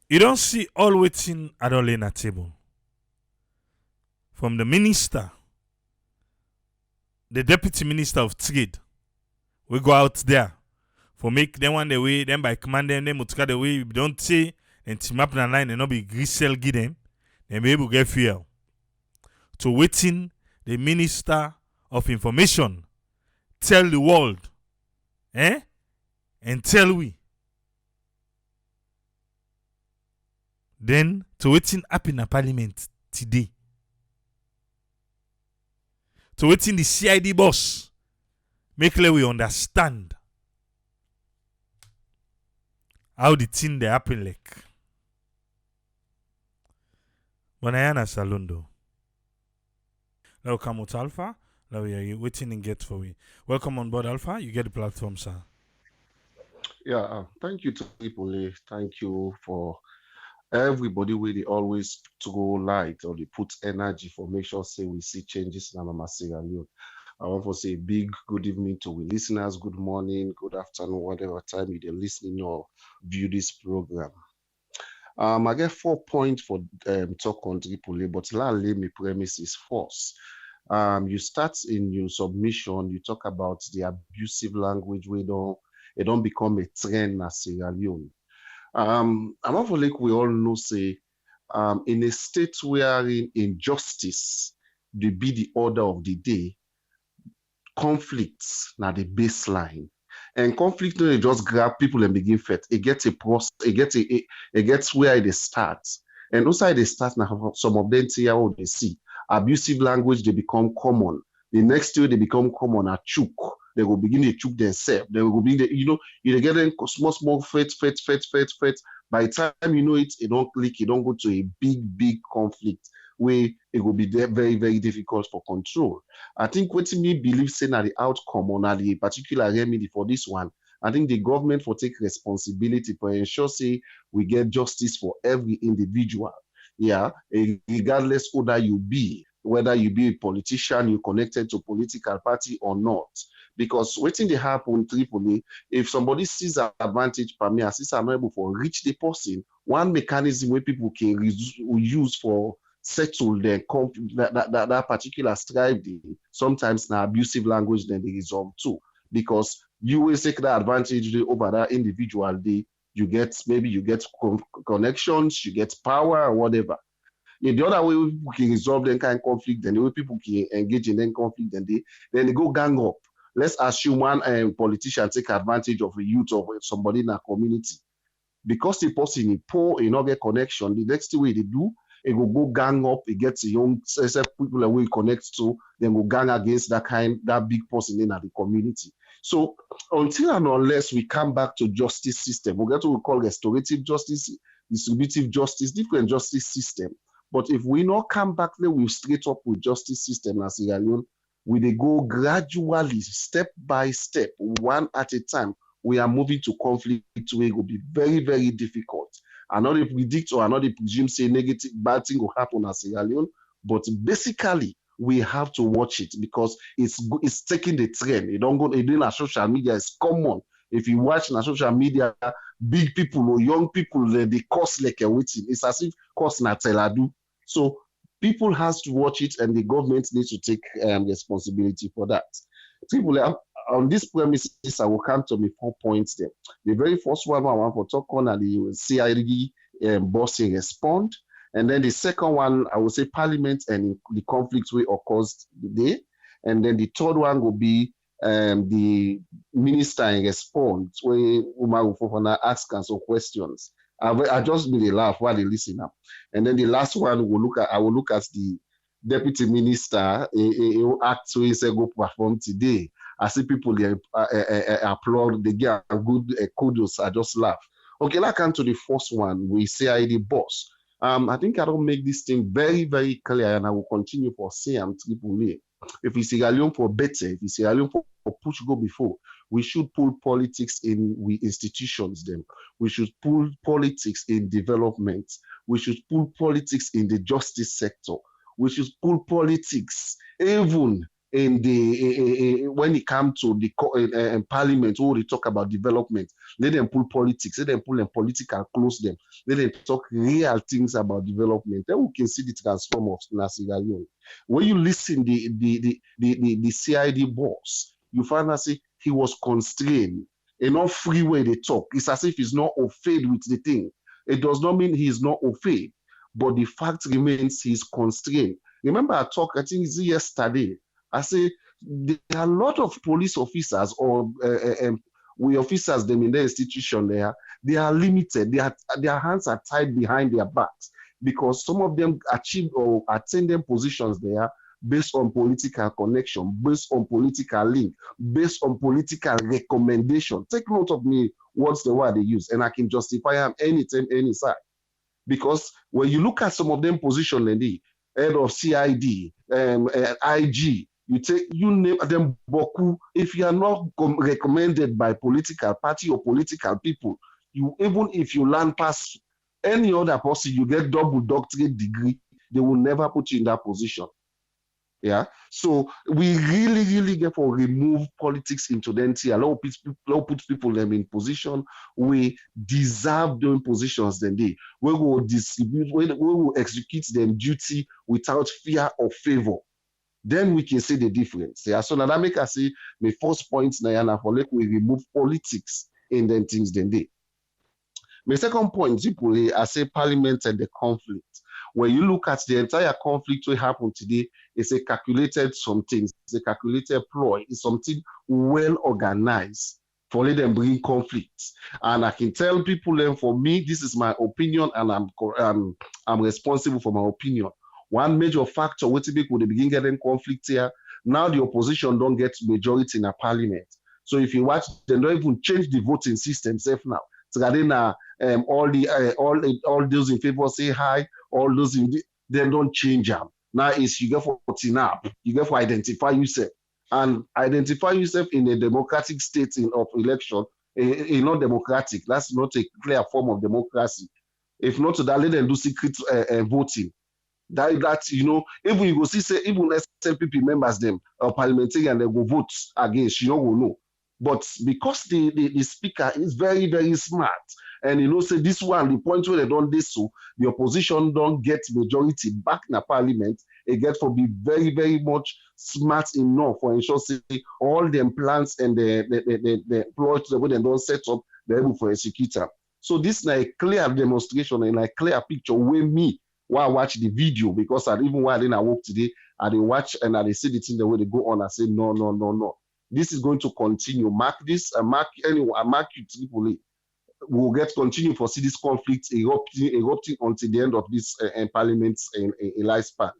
You don't see all waiting at all in a table. From the minister, the deputy minister of trade, we go out there for make them one the way, then by command them mutka the way, don't say, and team up in a line and not be grisel give them, then be able to get fuel. To waiting the minister of information tell the world, and tell we. Then to waiting up in a parliament today. To waiting the CID boss make we understand how the thing they happen like. Bonayana Salondo. Welcome to Alpha. Now we are waiting and get for we. Welcome on board Alpha. You get the platform, sir. Yeah, thank you to people. Thank you for everybody where they always throw light or they put energy for make sure say we see changes in our Sierra Leone. I want to say big good evening to we listeners, good morning, good afternoon, whatever time you're listening or view this program. I get 4 points for talk on Tripoli, but lay me premises first. You start in your submission, you talk about the abusive language it don't become a trend in Sierra Leone. I'm not like we all know say in a state wherein injustice they be the order of the day, conflicts now the baseline. And conflict don't dey just grab people and begin fight. It gets a process, it gets where it starts. And also they start now some of them see how they see. Abusive language they become common. The next year they become common are chook. They will begin to chook themselves. They will begin to, you get them small fight. By the time you know it, it don't click, it don't go to a big conflict where it will be there very, very difficult for control. I think what me believe saying at the outcome on the particular remedy for this one, I think the government will take responsibility for ensure say we get justice for every individual. Yeah, regardless who that you be, whether you be a politician, you connected to political party or not. Because waiting they happen in Tripoli, if somebody sees an advantage per me, as I'm able to reach the person, one mechanism where people can use for settle that particular strife, sometimes now abusive language then they resolve too. Because you will take that advantage over that individual, you get connections, you get power or whatever. In the other way people can resolve them kind of conflict, then the way people can engage in them conflict, then they go gang up. Let's assume one politician take advantage of a youth or somebody in a community. Because the person is poor, not get connection, the next way they do, it will go gang up, it gets young people that we connect to, then will gang against that big person in the community. So until and unless we come back to justice system, we get what we call restorative justice, distributive justice, different justice system. But if we not come back there, we straight up with justice system as Sierra Leone, we they go gradually, step by step, one at a time. We are moving to conflict where it will be very, very difficult. And not predict or not presume say negative bad thing will happen as Sierra Leone, but basically we have to watch it because it's taking the trend. It don't go in social media, it's common. If you watch on social media, big people or young people, they cost like a waiting. It's as if cost na teladu. So people has to watch it and the government needs to take responsibility for that. People on this premises, I will come to me 4 points there. The very first one I want to talk on are the CID bossing respond. And then the second one, I will say Parliament and the conflicts we occurs today. And then the third one will be the minister in response, where Umar Fofana asks some questions. I just really laugh while they listen up. And then the last one I will look at the deputy minister act so he said go perform today. I see people applaud, they get a good kudos. I just laugh. Okay, let's come to the first one. We say I the boss. I think I don't make this thing very, very clear, and I will continue for CM Triple A. If we Sierra Leone for better, if we Sierra Leone for push go before, we should pull politics in we institutions them. We should pull politics in development. We should pull politics in the justice sector. We should pull politics even in the when it comes to the parliament, who they talk about development, let them pull politics, let them pull them political close them, let them talk real things about development. Then we can see the transform of Sierra Leone. When you listen the CID boss, you find out say he was constrained, enough free way they talk. It's as if he's not offended with the thing. It does not mean he is not offended, but the fact remains he's constrained. Remember, I think it's yesterday. I say there are a lot of police officers or we officers them in the institution there. They are limited. Their hands are tied behind their backs because some of them achieve or attain them positions there based on political connection, based on political link, based on political recommendation. Take note of me, what's the word they use, and I can justify them anytime, any side. Because when you look at some of them position, the head of CID, IG, you name them Boku. If you are not recommended by political party or political people, you even if you learn past any other person, you get double doctorate degree, they will never put you in that position. Yeah, so we really get for remove politics into the NT, allow put people them in position we deserve doing positions. Then they we will distribute, we will execute them duty without fear or favor. Then we can see the difference. Yeah, so now that make us say my first point now for like we remove politics in them things then they. My second point, I say parliament and the conflict. When you look at the entire conflict that happened today, it's a calculated something, it's a calculated ploy, it's something well organized for let them bring conflicts. And I can tell people then for me, this is my opinion and I'm responsible for my opinion. One major factor what people they begin getting conflict here, now the opposition don't get majority in a parliament. So if you watch, they don't even change the voting system safe now. So all those in favor say hi, all those they don't change them. Now it's you get for voting up, you get for identify yourself. And identify yourself in a democratic state of election, a not democratic. That's not a clear form of democracy. If not to that, let them do secret voting. That you know, even you go see say even SLPP members them or parliamentarian they go vote against, you know, go know. But because the speaker is very smart, and you know, say this one, the point where they don't do so, the opposition don't get majority back in the parliament, it get for be very much smart enough for ensure say all them plans and the plots the way they don't set up, they're able for executor. So this is a clear demonstration and a clear picture where me while I watch the video, because even while I work today, I they watch and I they see the thing the way they go on. I say no. This is going to continue. Mark this, mark anyway, I mark you Tripoli. We'll get continue for see this conflict erupting until the end of this parliament's lifespan.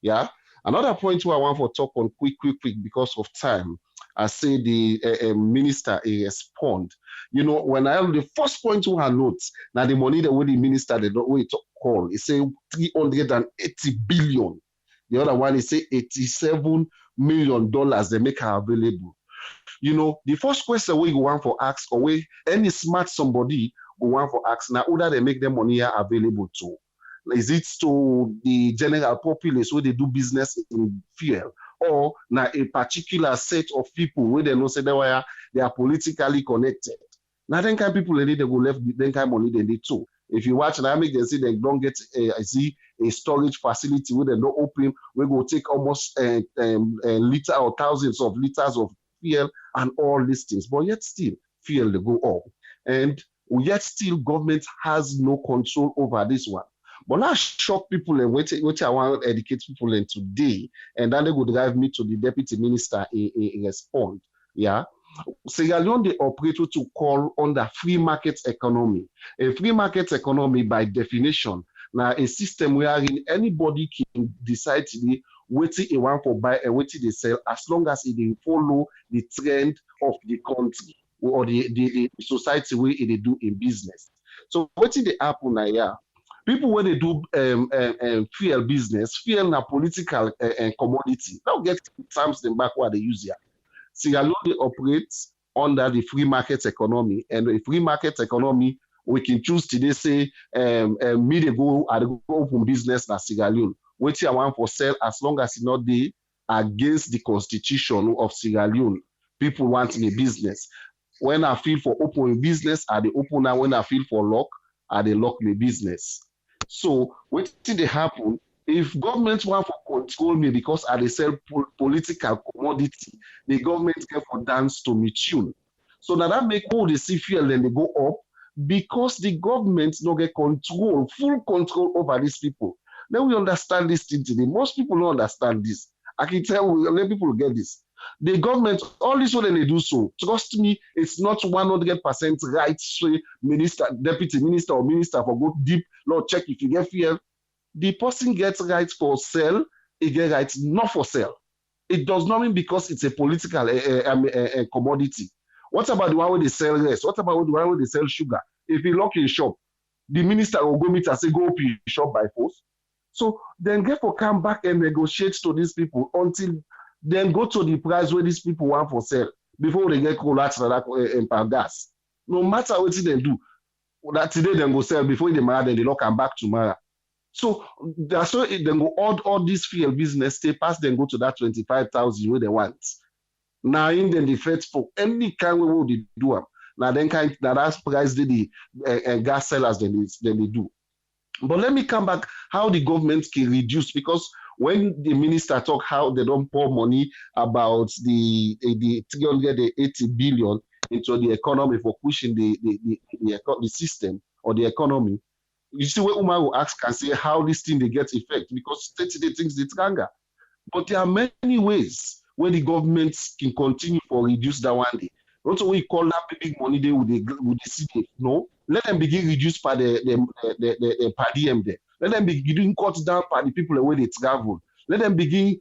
Yeah. Another point where I want to talk on quick because of time. I say the minister respond. You know, when I have the first point to her notes, now the money that the minister they don't wait to call, it say 380 billion. The other one is say $87 million they make her available. You know, the first question we go want for ask or we any smart somebody go want for ask now who that they make them money available to. Is it to the general populace where they do business in fuel, or now a particular set of people where they know say they are politically connected? Now then kind of people they go left then kind of money they need too. If you watch and I make them see they don't get a storage facility where they don't open, we go take almost a liter or thousands of liters of fuel and all these things. But yet still fuel they go up. And yet still government has no control over this one. But now shock people and what I want to educate people in today, and then they would drive me to the deputy minister in respond. Yeah. Sierra Leone they operate to call on the free market economy. A free market economy by definition, now a system wherein anybody can decide to what they want for buy and what they sell as long as they follow the trend of the country or the society where they do in business. So what they happen now, yeah. People when they do fuel business, fuel na political commodity. Now get terms them back what they use here. Sierra Leone operates under the free market economy, and the free market economy we can choose today say me they go open business na Sierra Leone. What I want for sell as long as it's not there, against the constitution of Sierra Leone. People want me business. When I feel for open business, I dey open now. When I feel for lock, I dey lock me business. So what did they happen? If government want to control me because I dey sell political commodity, the government get for dance to me tune. So now that make all the see fuel then they go up because the government no get control, full control over these people. Then we understand this thing today. Most people don't understand this. I can tell let people get this. The government, all this when they do so, trust me, it's not 100% right. So minister, deputy minister, or minister for go deep, Lord, check if you get fuel. The person gets right for sell, he get right not for sell. It does not mean because it's a political commodity. What about the one where they sell rice? What about the one where they sell sugar? If you lock your shop, the minister will go meet and say, go open your shop by force. So then get for come back and negotiate to these people until then go to the price where these people want for sale before they get collateral and gas. No matter what they do, that today they go sell before they marry, then they lock come back tomorrow. So that's why they go all this fuel business, they pass, then go to that 25,000 where they want. Now in the defense for any kind of way they do them. Now then kind that's price the gas sellers then they do. But let me come back how the government can reduce, because when the minister talk how they don't pour money about the 380 billion into the economy for pushing the system or the economy, you see where Umar will ask and say how this thing they get effect, because they thinks it's anger. But there are many ways where the government can continue for reduce that one day. Also, we call that big money they would see it. No, let them begin reduce by the per diem there. Let them begin cut down by the people where they travel. Let them begin,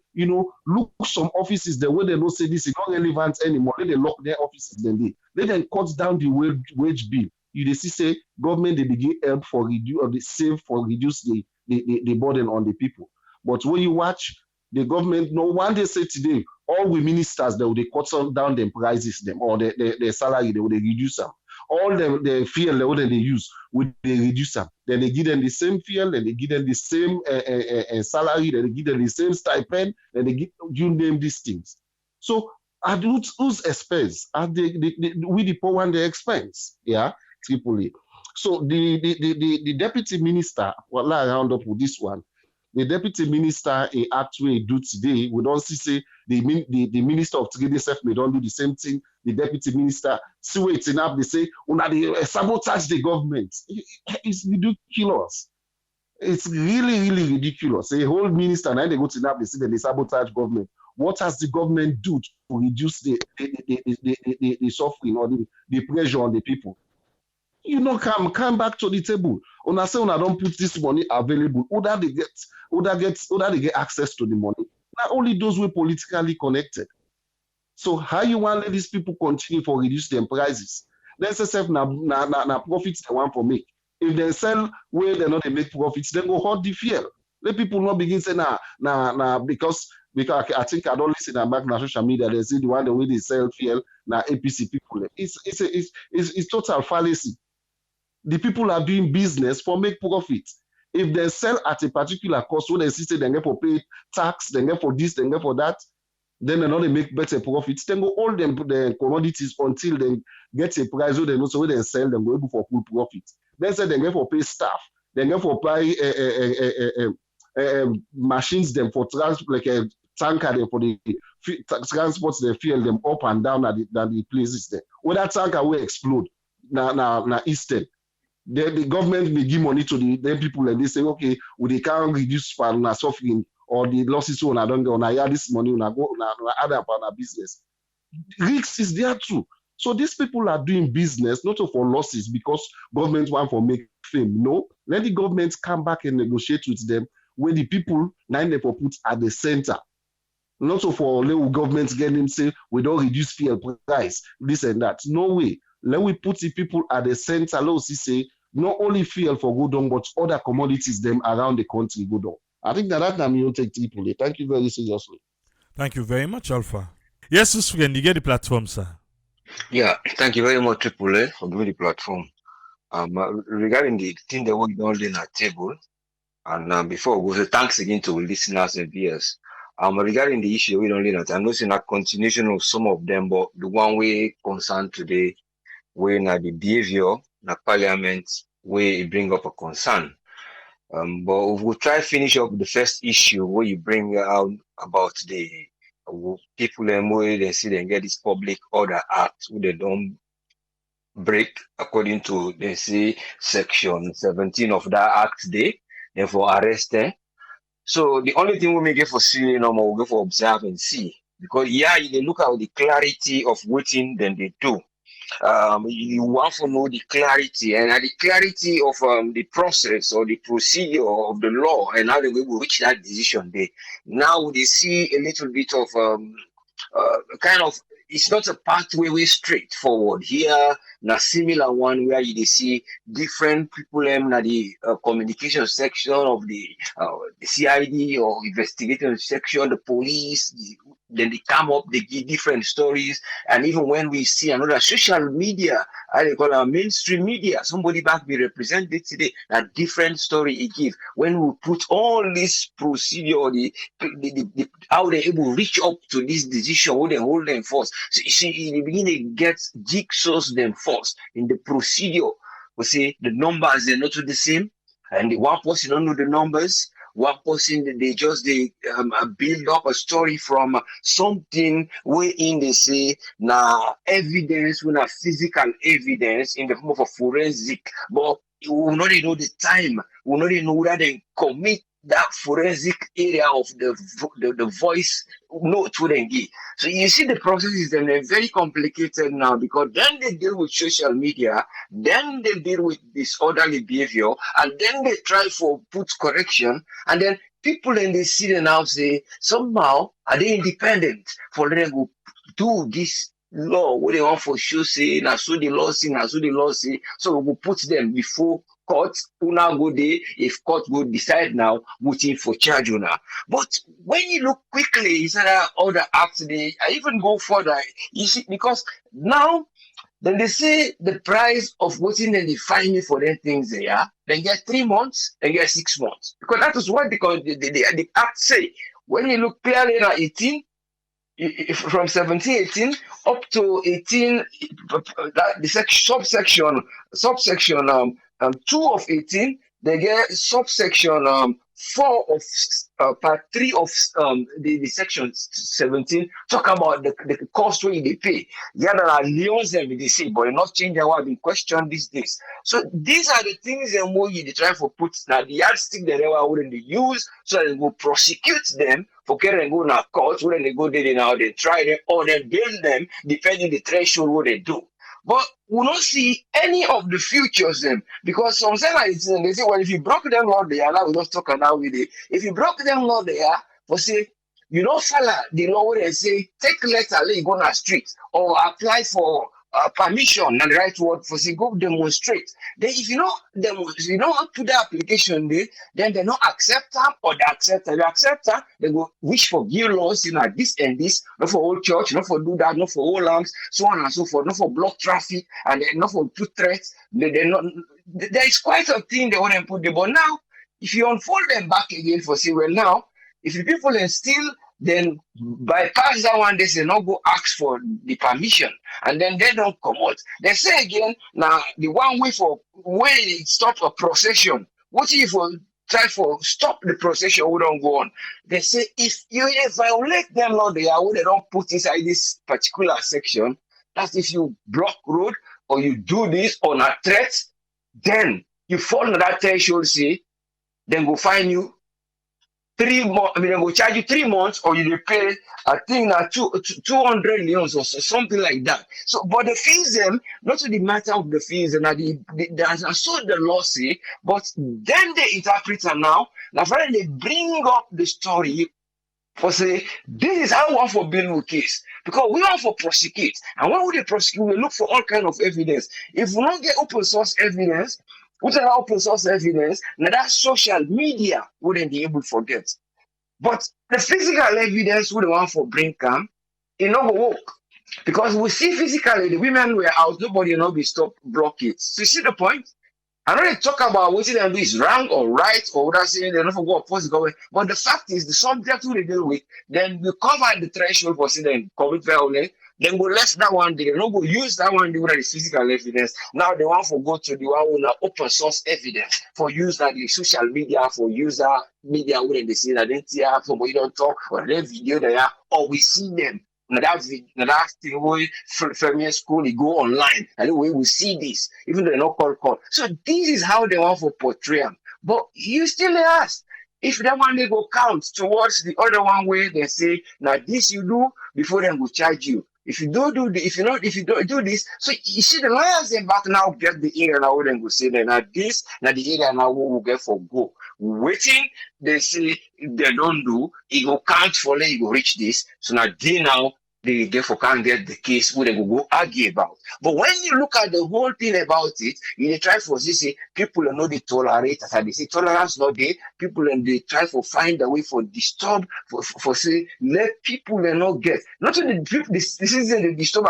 look some offices the way they don't say this is not relevant anymore. Let them lock their offices then let them cut down the wage bill. You see say government they begin help for reduce or they save for reduce the burden on the people. But when you watch the government, no one day say today, all we ministers they will cut down the prices them or the salary they will reduce them. All the fuel that they use will they reduce them. Then they give them the same fuel, then they give them the same salary, then they give them the same stipend, then they give you name these things. So at whose expense? At we the poor one the expense, yeah, Tripoli. So the deputy minister, well, I round up with this one. The deputy minister in act we do today, we don't see the minister of trade self may don't do the same thing. The deputy minister see waiting up, they say, they sabotage the government. It's ridiculous. It's really, really ridiculous. A whole minister, now they go to NAP, they say that they sabotage government. What has the government do to reduce the suffering or the pressure on the people? You know, come back to the table. When I say when I don't put this money available, whether they get access to the money. Not only those who are politically connected. So how you want to let these people continue for reduce their prices? Let's say na profits they want for make. If they sell where they not they make profits, then go hold the fuel. Let people not begin say because I think I don't listen back na social media. They say the one the way they sell fuel na APC people. It's total fallacy. The people are doing business for make profit. If they sell at a particular cost, when they see they get for pay tax, they get for this, they get for that, then they know they make better profits. Then go all them the commodities until they get a price where they know so when they sell them go able for full profit. Then say they get for pay staff, they get for buy machines them for transport like a tanker them for the transport they fuel them up and down at the places there. When that tanker will explode, na Eastern. The government may give money to the people and they say, okay, they can't reduce suffering or the losses on I don't go on this money on go on other part of business. Risks is there too. So these people are doing business not for losses because government want for make fame. No, let the government come back and negotiate with them where the people nine they put at the center. Not for little government get them say we don't reduce fuel price, this and that. No way. Let we put the people at the center. Let us say not only fuel for good on, but other commodities them around the country good on. I think that time you take people. Thank you very seriously. Thank you very much, Alpha. Yes, Susfigan, you get the platform, sir. Yeah, thank you very much, Triple A, for giving the platform. Regarding the thing that we're on our table, and before we go, so thanks again to listeners and viewers. Regarding the issue we don't lead on, I'm not saying a continuation of some of them, but the one we concerned today, where now the behavior, na parliament, where it bring up a concern. But we'll try finish up the first issue where you bring out about the people and where they see they get this public order act where they don't break according to they say section 17 of that act day, therefore arrest them. So the only thing we may get for see no more, we go for observe and see. Because yeah, they look at the clarity of waiting then they do. You want to know the clarity and the clarity of the process or the procedure of the law and how they will reach that decision day. Now they see a little bit of kind of it's not a pathway way straightforward. Here, na similar one where you see different people in the communication section of the CID or investigation section, the police, then they come up, they give different stories. And even when we see another social media, I they call it mainstream media, somebody back be represented today, a different story it gives. When we put all this procedure, how they able to reach up to this decision, how they hold them first. So you see, in the beginning, get jigsaws them first in the procedure. We say the numbers they're not the same, and the one person don't know the numbers. One person they just build up a story from something wherein they say now evidence, we have physical evidence in the form of a forensic, but we will not know the time, we will not know whether they commit that forensic area of the voice note wouldn't give. So you see the process is then very complicated now because then they deal with social media, then they deal with disorderly behavior, and then they try for put correction, and then people in the city now say somehow are they independent for them to do this law what they want for sure say na so the law say, na so the law say, so we will put them before court, una go there, if court go decide now, waiting for charge una. But when you look quickly, is that other acts, I even go further, you see, because now, then they say the price of waiting and they fine me for them things there, then get 3 months, then get 6 months. Because that is what the act say. When you look clearly at 18, from 17, 18 up to 18, the subsection 2 of 18, they get subsection 4 of part 3 of the section 17 talk about the cost where they pay. Yeah, there are Leones and they say, but they're not changing what been questioned these days. So these are the things and more you try for put now the yardstick that they wouldn't use so that they will prosecute them for getting and go now court when they go there now they try them or they bail them depending the threshold what they do. But we don't see any of the futures them because some say like they say, well, if you broke them law there, now we just talk now with it. If you broke them law there, for say you don't follow the law where they say take letter, let you go on the street or apply for permission and the right word for say go demonstrate. Then if you don't put the application there, then they not accept them or they accept them. They accept them, they go wish for give laws, this and this, not for whole church, not for do that, not for all arms, so on and so forth, not for block traffic, and then not for put threats. There is quite a thing they want to put there. But now, if you unfold them back again for say, well now, if the people are still then bypass that one, they say not go ask for the permission, and then they don't come out. They say again, now the one way for when it stop a procession, what if you try for stop the procession, we don't go on. They say if you violate them law they don't put inside this particular section, that's if you block road or you do this on a threat, then you fall under that threshold, say, then go find you 3 months, I mean, they will charge you 3 months or you pay, I think, 200 millions or something like that. So, but the fees, them, not to the matter of the fees, and so the law say, but then they interpret it now, finally they bring up the story for say, this is how we want for build a case. Because we want for prosecute. And when we prosecute, we look for all kind of evidence. If we don't get open source evidence, which are open source evidence, now that social media wouldn't be able to forget. But the physical evidence we want for bring come, it not work. Because we see physically the women were out, nobody not be stopped block it. So you see the point? I know they talk about what them do is wrong or right or what I say they don't go oppose the government. But the fact is the subject who they deal with, then we cover the threshold for saying them commit violence, then go less that one day, they don't go use that one day with the physical evidence. Now they want to go to the one with open source evidence for use that the social media, for user media when they see that they have somebody don't talk or they video there, or we see them. Now that thing way from school, they go online, and the way we see this, even though they're not call. So this is how they want to portray them. But you still ask if that one they go count towards the other one way they say, now this you do before them will charge you. If you don't do if you don't do this, so you see the lawyers then back now get the area now then go say then now this, now the area now will get for go. Waiting, they say they don't do, it will count for them, it will reach this. So now they now they therefore can't get the case where they will go argue about. But when you look at the whole thing about it, you try for this say people are not they tolerate, as they say tolerance not there, people and they try for find a way for disturb for say let people they not get not only this is they disturb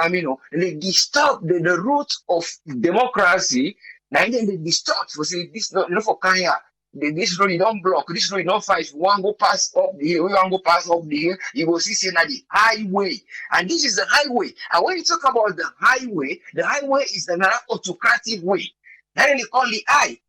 they disturb the root of democracy, and then they disturb for say this not for Kenya. This road you don't block, this road you don't fight. If you want to go pass up the hill, you want to go pass up the hill, you will see the highway. And this is the highway. And when you talk about the highway is another autocratic way. Then they call the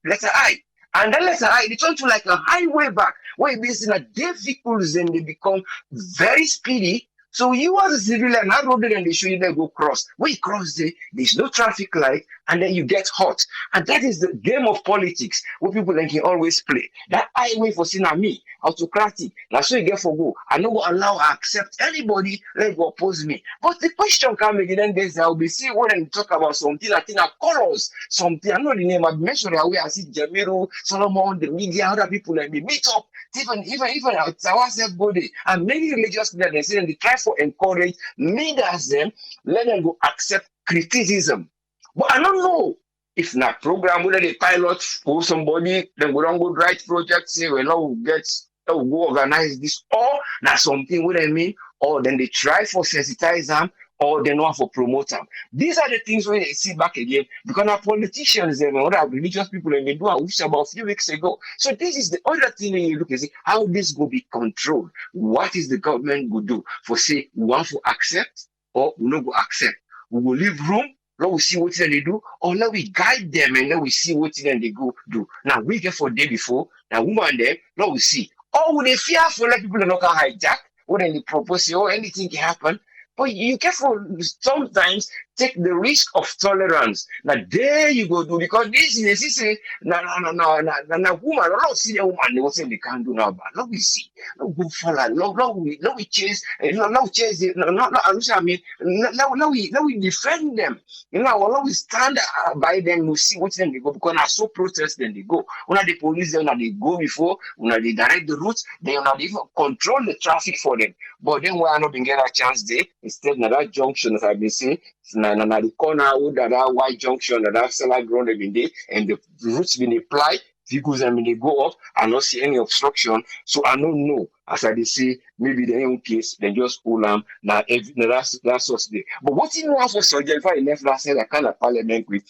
letter I. And that letter I, they turn to like a highway back, where it means that their vehicles and they become very speedy. So you as a civilian, I road and they show you they go cross. When you cross there's no traffic light, and then you get hot. And that is the game of politics where people like can always play. That highway for me, autocratic. That's what you get for go. I don't go allow or accept anybody let go oppose me. But the question come again, then I'll be seeing when I talk about something I think are colors, something I know the name I've mentioned where I see Jamiru, Solomon, the media, other people like me meet up. Even ourselves body and many religious leaders they try for encourage leaders them, let them go accept criticism. But I don't know if not program whether they pilot for somebody, then we don't go write project, say well now we'll go organize this, or that's something what I mean, or then they try for sensitize them, or they know for promote them. These are the things when they see back again, because our politicians and other religious people and they do a wish about a few weeks ago. So this is the other thing that you look and see how this will be controlled. What is the government will do for say we want to accept or we not go accept? We will leave room. Let we see what they do, or let we guide them and let we see what they go do. Now we get for day before, now woman there, let we see. Or would they fear for let people not hijack, or then they propose or anything can happen. But you careful sometimes take the risk of tolerance. Now there you go do because this is say na woman, not see the woman they will say they can't do now, but let we see. Let go follow, let we chase, let chase it, I mean, let we defend them. You know, let we stand by them, we see what then they go because I so protest then they go. When the police then they go before, when they direct the routes, they not even control the traffic for them. But then we are not being get a chance there. Instead, na that junction as I've been saying, na the corner with that white junction, that cellar ground every day, and the routes been applied. Vehicles and they go up, I not see any obstruction. So I don't know. As I say, maybe the own case, then just pull them. Now that's what's there. But what you know for Soldier, if I left last night, I kind of parliament with.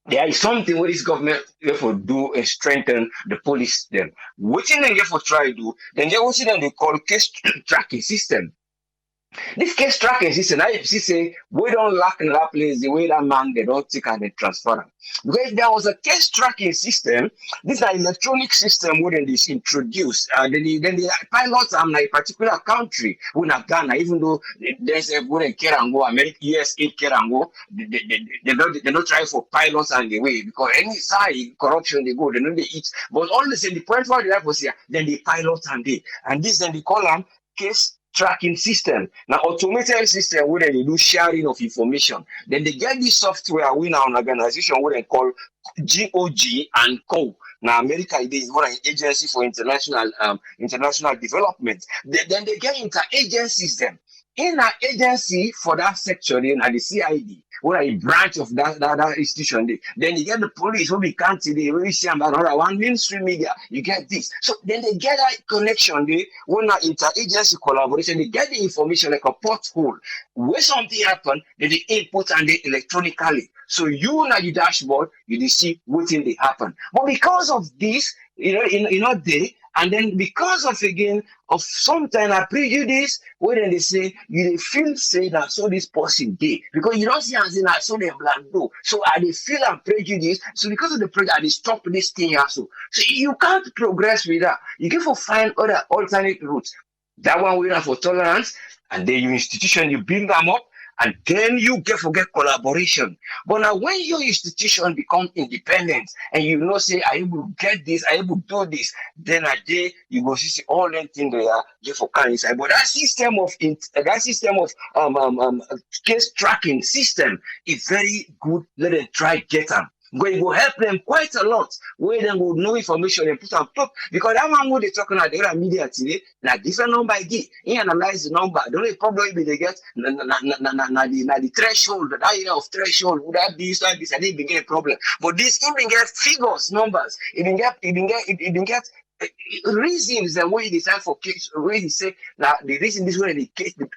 There is something where this government therefore do and strengthen the police them. What they therefore try to do, then they also then they call case tracking system. This case tracking system, now if you say we don't lack in that place the way that man they don't take and they transfer them. Because if there was a case tracking system, this is an electronic system where they introduced. Then the pilots in a particular country, when Ghana, even though there's a good in Kerango, America, USA, Kerango, they don't try for pilots and the way because any side corruption they go, they know they eat. But all the same, the point for the life was here, then the pilots and this then they call them case tracking system. Now automated system where they do sharing of information. Then they get this software we now an organization where they call GOG and Co. Now America is one agency for international development. Then they get into agencies them. In an agency for that section in the CID, where a branch of that institution. Then you get the police, who we can't see, they really see another one, mainstream media, you get this. So then they get that connection, when an interagency collaboration, they get the information like a porthole. Where something happen, then they input and they electronically. So you on the dashboard, you see what thing they happen. But because of this, they, and then because of again of some kind of prejudice, when they say you feel say that so this person did because you don't see as in I saw them black do. So I they feel I'm prejudiced. So because of the prejudice, they stop this thing also. So you can't progress with that. You can find other alternate routes. That one we have for tolerance, and then your institution you build them up. And then you forget collaboration. But now when your institution become independent and say, I will get this, I will do this, then a day you go see all them things they are just for kind inside. But that system of case tracking system is very good. Let them try get them. But it will help them quite a lot. Where they will know information and put on top. Because that one who they talking about the other media today, like different number again. He analyze the number. The only problem will be they get the threshold, the area of threshold, would that this, and they begin a problem. But this even get figures, numbers. It didn't get reasons the way he decide for case, where he say now the reason this way the case the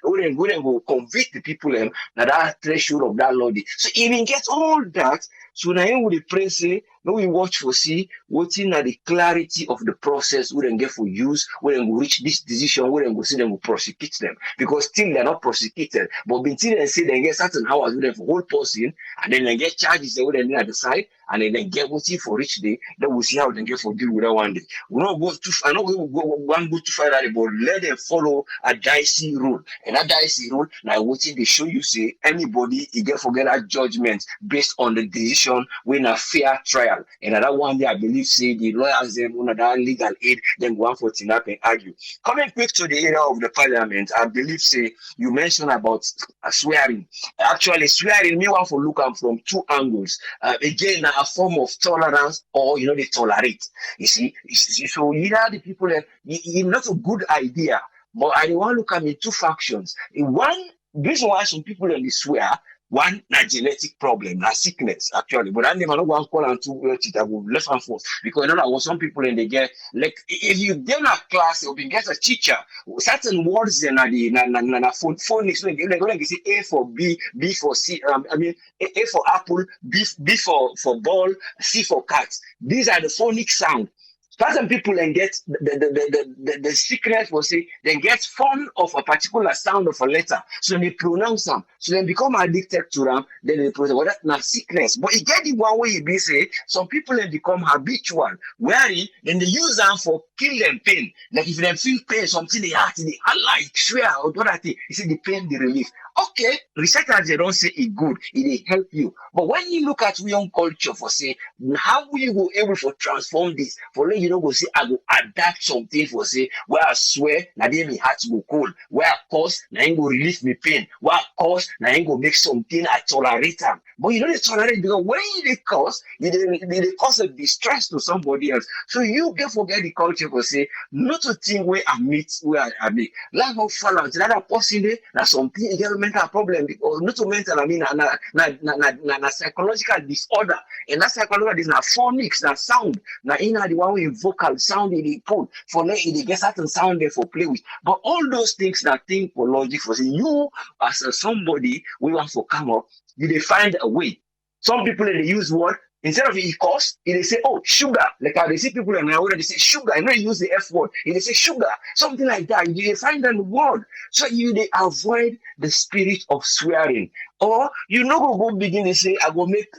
will convict the people that threshold of that law. So even get all that. So now we pray say, no, we watch for see what's in the clarity of the process, we then get for use, we then reach this decision, we then go see them, will prosecute them. Because still they're not prosecuted, but until they say they get certain hours with them for whole person, and then they get charges they would then at the side, and then they get what's in for each day, then we'll see how they get for deal with that one day. We're not going to I know we will go one go too far that, but let them follow a dicey rule. And that dicey rule, now what they show you say anybody you get forget that judgment based on the decision when a fair trial. And that one day I believe say the lawyers them under that legal aid then go on for Tinap and argue. Coming quick to the area of the parliament, I believe say you mentioned about swearing. Actually, swearing me want to look at from two angles. Again, a form of tolerance or they tolerate. You see, so either the people it's not a good idea, but I want to look at me two factions. One reason why some people they swear. One, a genetic problem, a sickness, actually. But I never know one call and two that will left and forth. Because there was some people and they get, like, if you get a class, you get a teacher, certain words in the phonics, they're going to say A for B, B for C, A for apple, B for ball, C for cat. These are the phonic sound. Certain people then get the sickness will say they get fond of a particular sound of a letter, so they pronounce them, so they become addicted to them. Then they pronounce well, that's not sickness. But you get the one way you be say some people then become habitual, wherein then they use them for kill them pain. Like if they feel pain, something they heart, they like swear or do that thing. You see the pain, the relief. Okay, researchers they don't say it good, it will help you. But when you look at young culture for say, how will you go able to transform this? For let you know go say I go adapt something for say where I swear now they me heart go cold, where I cause now I go relieve me pain, where I cause now I go make something I tolerate them. But you don't tolerate because when you cause, they cause a distress to somebody else. So you can forget the culture for say not to think where I meet where I be. Like how fall out that person there, that something you get mental problem or not to mental I mean na psychological disorder. And that psychological is na phonics, na sound, na inner the one with vocal sound in the put for let they get certain sound there for play with. But all those things that think for logic for say you as somebody we want to come up, they find a way. Some people they use what instead of it cost, they say, oh, sugar. Like how they see people in Nigeria, they say sugar. I know you use the F word. They say sugar. Something like that. You find that word. So they avoid the spirit of swearing. Or you know go begin to say, I go make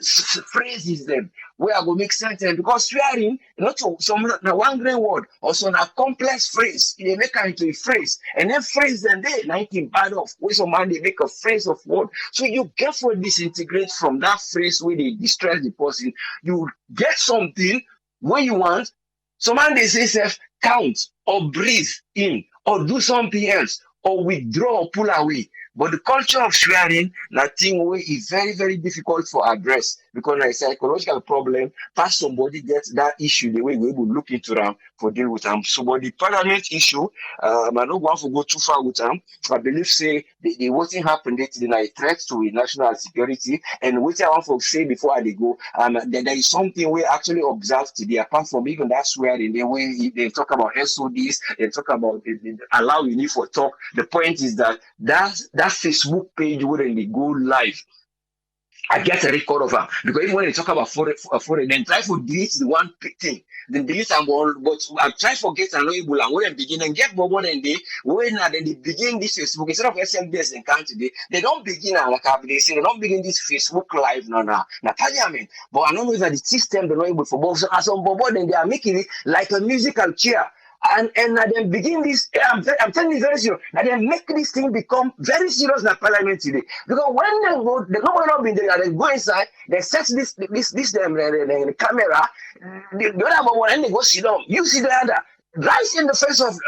phrases them. Where I go make sentence because swearing, not some one great word or some a complex phrase. They make it into a phrase. And then phrase then they 19 bad off. Where some man they make a phrase of word. So you get for disintegrate from that phrase where they distress the person. You get something when you want. Some man they say self count or breathe in or do something else or withdraw or pull away. But the culture of swearing, that thing way is very, very difficult for address because like psychological problem, past somebody gets that issue, the way we will look into them for deal with them. So but the parliament issue, I don't want to go too far with them. I believe say the what thing happened it is a threat to national security and what I want to say before I go, there is something we actually observe today, apart from even that swearing, the way they talk about SODs, they talk about allow you for talk. The point is that Facebook page wouldn't they go live. I get a record of them because even when they talk about foreign, then try to delete the one thing. Then delete them all, but I try to get an able and when they begin and get more than they when then they begin this Facebook instead of SMBS and country they don't begin like they say they don't begin this Facebook live now parliament. But I don't know if the system they're not able for both. So as on board then they are making it like a musical chair. And then begin this. I'm telling you very serious. And then make this thing become very serious in the parliament today. Because when they go, the nobody not been there. They go inside. They set this the camera. The other one, and they go sit down. You see the other. Right in the face of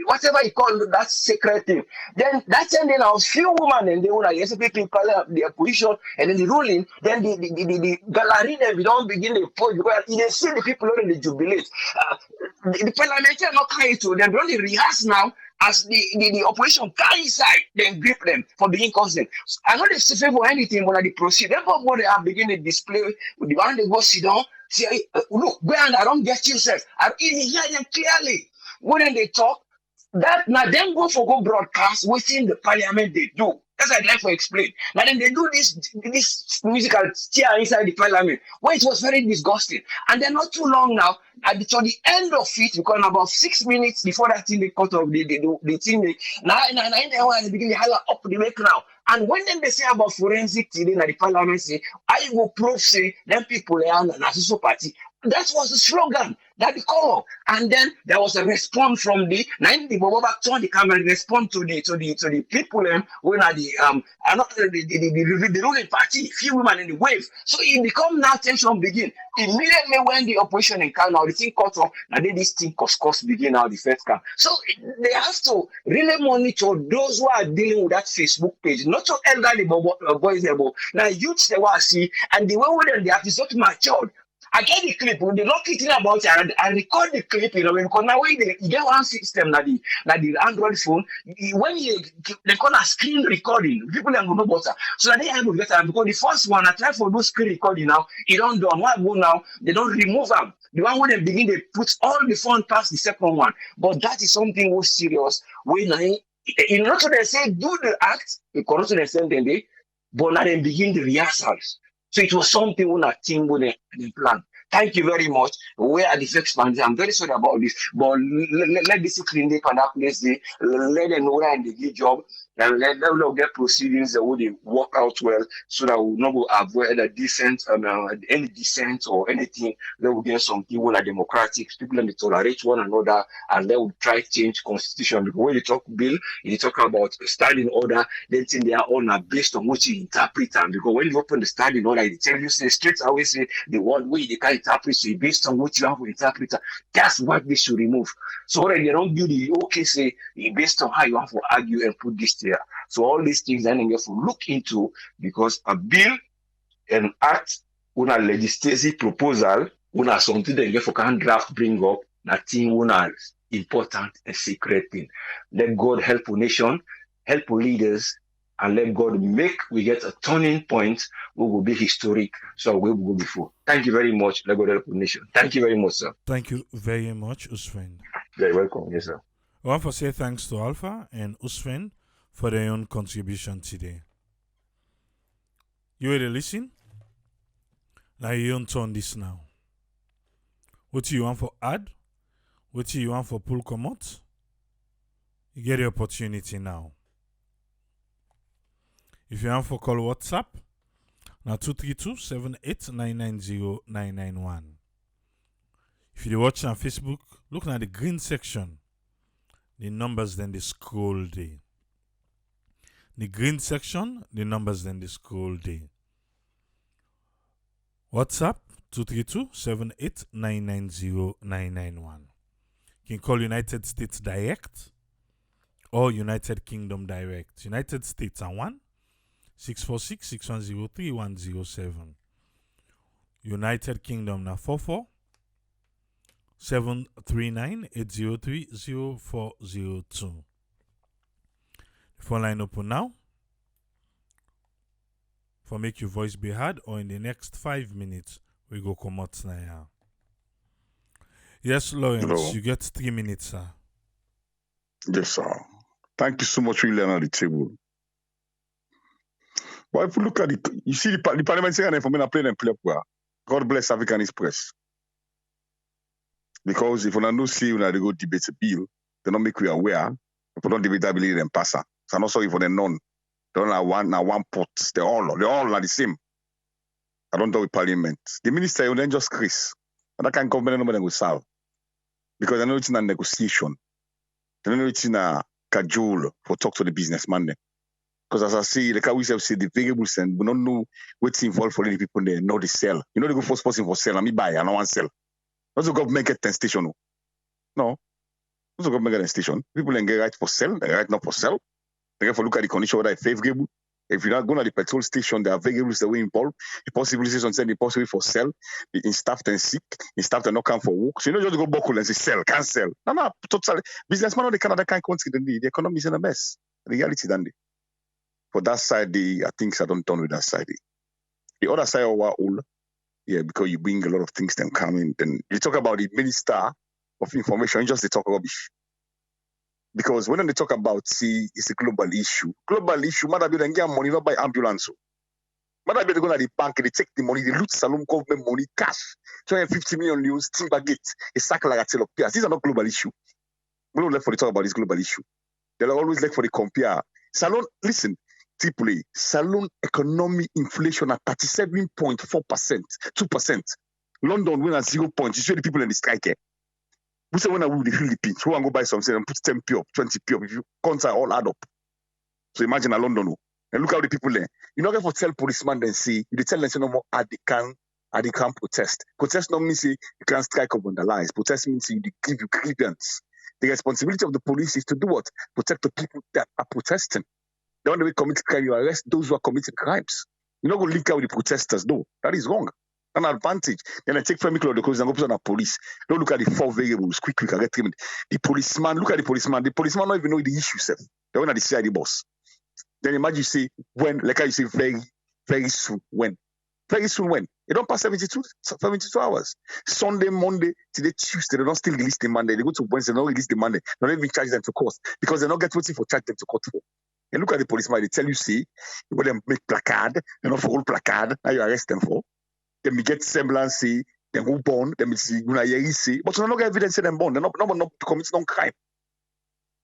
whatever you call that sacred thing. Then that's and then I was few women and they were like SPP their position and then the ruling, then the gallery then we don't begin the poll because you see the people already jubilate. The parliamentary are not carried to them, they only rehearse now as the operation carry inside, then grip them for being constant. So I know they say for anything when they proceed. Therefore, when they are beginning to display with the one they go sit down, say, look, go and I don't get you, sir. I even hear them clearly. When they talk, that now then go for go broadcast within the parliament they do. That's what I'd like to explain. Now then they do this musical chair inside the parliament, where it was very disgusting. And then not too long now, at the end of it, because about 6 minutes before that thing they cut off the thing they now they begin to holler up the make now. And when then they say about forensic today in the parliament say, I will prove say them people are an associate party. That was the slogan that they call. And then there was a response from the back turn the camera and respond to the people when are the the ruling party, few women in the wave. So it become now tension begin. Immediately when the operation in Kano, the thing cut off, and then this thing cost begin now the first camp. So they have to really monitor those who are dealing with that Facebook page, not to elderly boys now youths they want to see, and the way when they have to sort matured. I get the clip when they not kidding about it. I record the clip, because now when you get one system that the Android phone, when they call a screen recording, people are gonna know better. So that they are able to get that because the first one I try for those screen recording now, it don't do. Why go now? They don't remove them. The one when they begin, they put all the phone past the second one. But that is something more serious. When not so they say do the act, because they say they, but now they begin the rehearsals. So it was something when a team when they plan. Thank you very much. Where are the fixed plans? I'm very sorry about this, but let discipline they can that place. Let them know that they get job and let them get proceedings that would work out well, so that we will not avoid a dissent, any dissent or anything. They will get some people like democratic people and they tolerate one another, and they will try to change constitution. Because when you talk bill, you talk about standing order, then think they are all based on what you interpret them. Because when you open the standing order, they tell you say straight away say the one way they can interpret so based on what you have to interpret. That's what they should remove. So when they don't do the okay say based on how you have to argue and put this there. So all these things then you have to look into, because a bill, an act, una legislative proposal, una something that you can draft bring up, that thing una important and secret thing. Let God help a nation, help leaders, and let God make we get a turning point we will be historic. So we will go before. Thank you very much. Let God help a nation. Thank you very much, sir. Thank you very much, Usman. Very welcome, yes, sir. I want to say thanks to Alpha and Usman for their own contribution today. You ready to listen? Now you don't turn this now. What do you want for add? What do you want for pull come out? You get the opportunity now. If you want for call WhatsApp, now 232-78990991. If you watch on Facebook, look at the green section. The numbers then they scroll there. The green section, the numbers then they scroll there. WhatsApp 232-78990991. You can call United States direct or United Kingdom Direct. United States are 1-646-610-3107. United Kingdom na 44-739-803-0402. The phone line open now for make your voice be heard, or in the next 5 minutes we go come out now. Yes, Lawrence, Hello. you get 3 minutes, sir. Yes, sir. Thank you so much for you learning at the table. But if you look at it, you see the parliamentarian for me, I play them play well. God bless African Express. Because if you don't see when they go debate a bill, they don't make you aware. If you don't debate that bill, then pass. So I'm not sorry for the none. They don't have one pot. They're all are the same. I don't know with parliament. The minister will then just Chris. And that kind of government nobody will solve. Because I know it's in a negotiation. I know it's in a cajole for talk to the businessman there. Because as I say, like we say the variables and we don't know what's involved for the people there, know the sell. You know they go first person for sell and me buy, I don't want sell. Not to government get 10 station. No. Not to government get 10 station. People then get right for sell, they right not for sell. They get for look at the condition whether it's favorable. If you're not going to the petrol station, there are variables that will involve. The possibilities on the possibility for sell, the staff and sick, the staff that not come for work. So you know just go buckle and say sell, can't sell. No, totally. Businessman of the Canada can't consider the economy is in a mess. The reality done. For that side, I think I don't turn with that side. The other side of our own, yeah, because you bring a lot of things them coming. Then you talk about the Minister of Information, you just they talk rubbish. Because when they talk about, see, it's a global issue. Global issue, matter be they get money, not buy ambulance. Matter be they go to the bank, they take the money, they loot salon government money, cash, 250 million euros, timber gate, a sack like a tail of peers. These are not global issue. We don't like for the talk about this global issue. They'll always like for the compare. Salon, listen. Tripoli, Salon economy inflation at 37.4%, 2%. London went at 0 points. You show the people in the strike here. We say when I will the Philippines, who want to go buy something and put 10p up, 20p up, if you count all add up. So imagine a London. And look how the people there. You not get for tell policeman then say, you tell them say no more they can protest. Protest not means say you can't strike up on the lies. Protest means you give you grievance. The responsibility of the police is to do what? Protect the people that are protesting. The one that commit crime, you arrest those who are committing crimes. You not go link out with the protesters, no. That is wrong. An advantage. Then I take Femi Claude and go put on a police. Don't look at the 4 variables, quick, I get him. The policeman, look at the policeman. The policeman don't even know the issue, self. The one at the CID boss. Then imagine you say, when, like how you say, very, very soon, when. Very soon, when? It don't pass 72 hours. Sunday, Monday, today, Tuesday, they don't still release the Monday. They go to Wednesday, they don't release the Monday. They don't even charge them to court because they don't get waiting for charge them to court for. And look at the policeman, they tell you, see, you go them make placard, they not for all placard, now you arrest them for. Then we get semblance, see, then who born, then we see, you see, but you don't get evidence say them born, they're not commit no crime.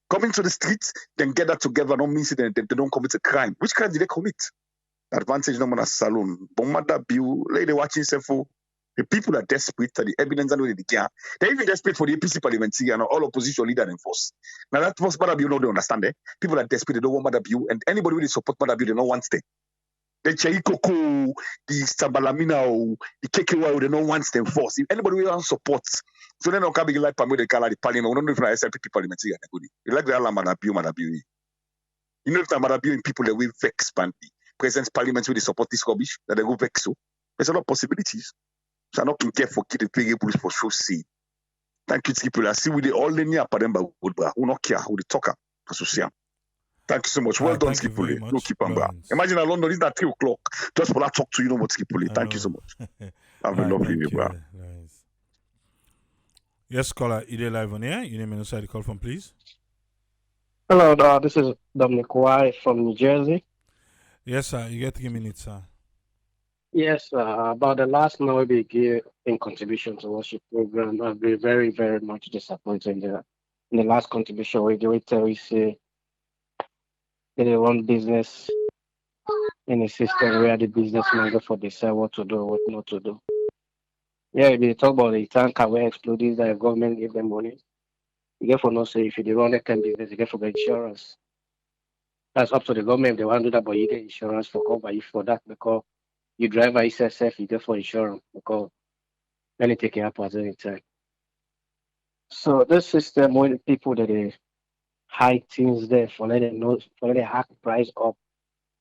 Coming to the streets, then get that together, don't mean they don't commit a crime. Which crime did they commit? Advantage no man as salon. Bomada bill, lady watching for the people are desperate, the evidence and the care. They're even desperate for the APC parliamentary and all opposition leader and force. Now that was Mother Bill, no, they understand it. People are desperate, they don't want Mother Bill, and anybody who support Mother Bill, they don't want stay. The Cheikoko, the Sabalamina, the KKY, they don't want them force. If anybody will support, so then I'll come like Pamela the parliament, we don't know if I SLP parliamentary. You like the Mother Bill. You know if the Mother Bill and people that will vex President's parliament will support this rubbish, that they go vex so. There's a lot of possibilities. So I'm not care for the variables for sure. See. Thank you, people. I see with the all the near Pademba would who not care who the talker. Thank you so much. Well done, Skipoli. No keep on bra. Imagine in London, it's not 3 o'clock. Just for that talk to you, know what Skipoli. Thank you so much. Have a lovely day, bro. Nice. Yes, caller, Ide live on air. Your name and inside the call from, please. Hello, this is Dominic Wai from New Jersey. Yes, sir. You get 3 minutes, sir. Yes, about the last now we give in contribution to worship program. I've been very, very much disappointed in the last contribution where they tell you say they run business in a system where the businessman go for decide what to do, what not to do. Yeah, they talk about the tanker where exploding the government give them money. You get for no say if you run a business, you get for the insurance. That's up to the government if they want to do that, but you get insurance for cover you for that because you drive by yourself, you get for insurance because anything can happen at any time. So this system when people that they high things there for let them know for let them hack price up.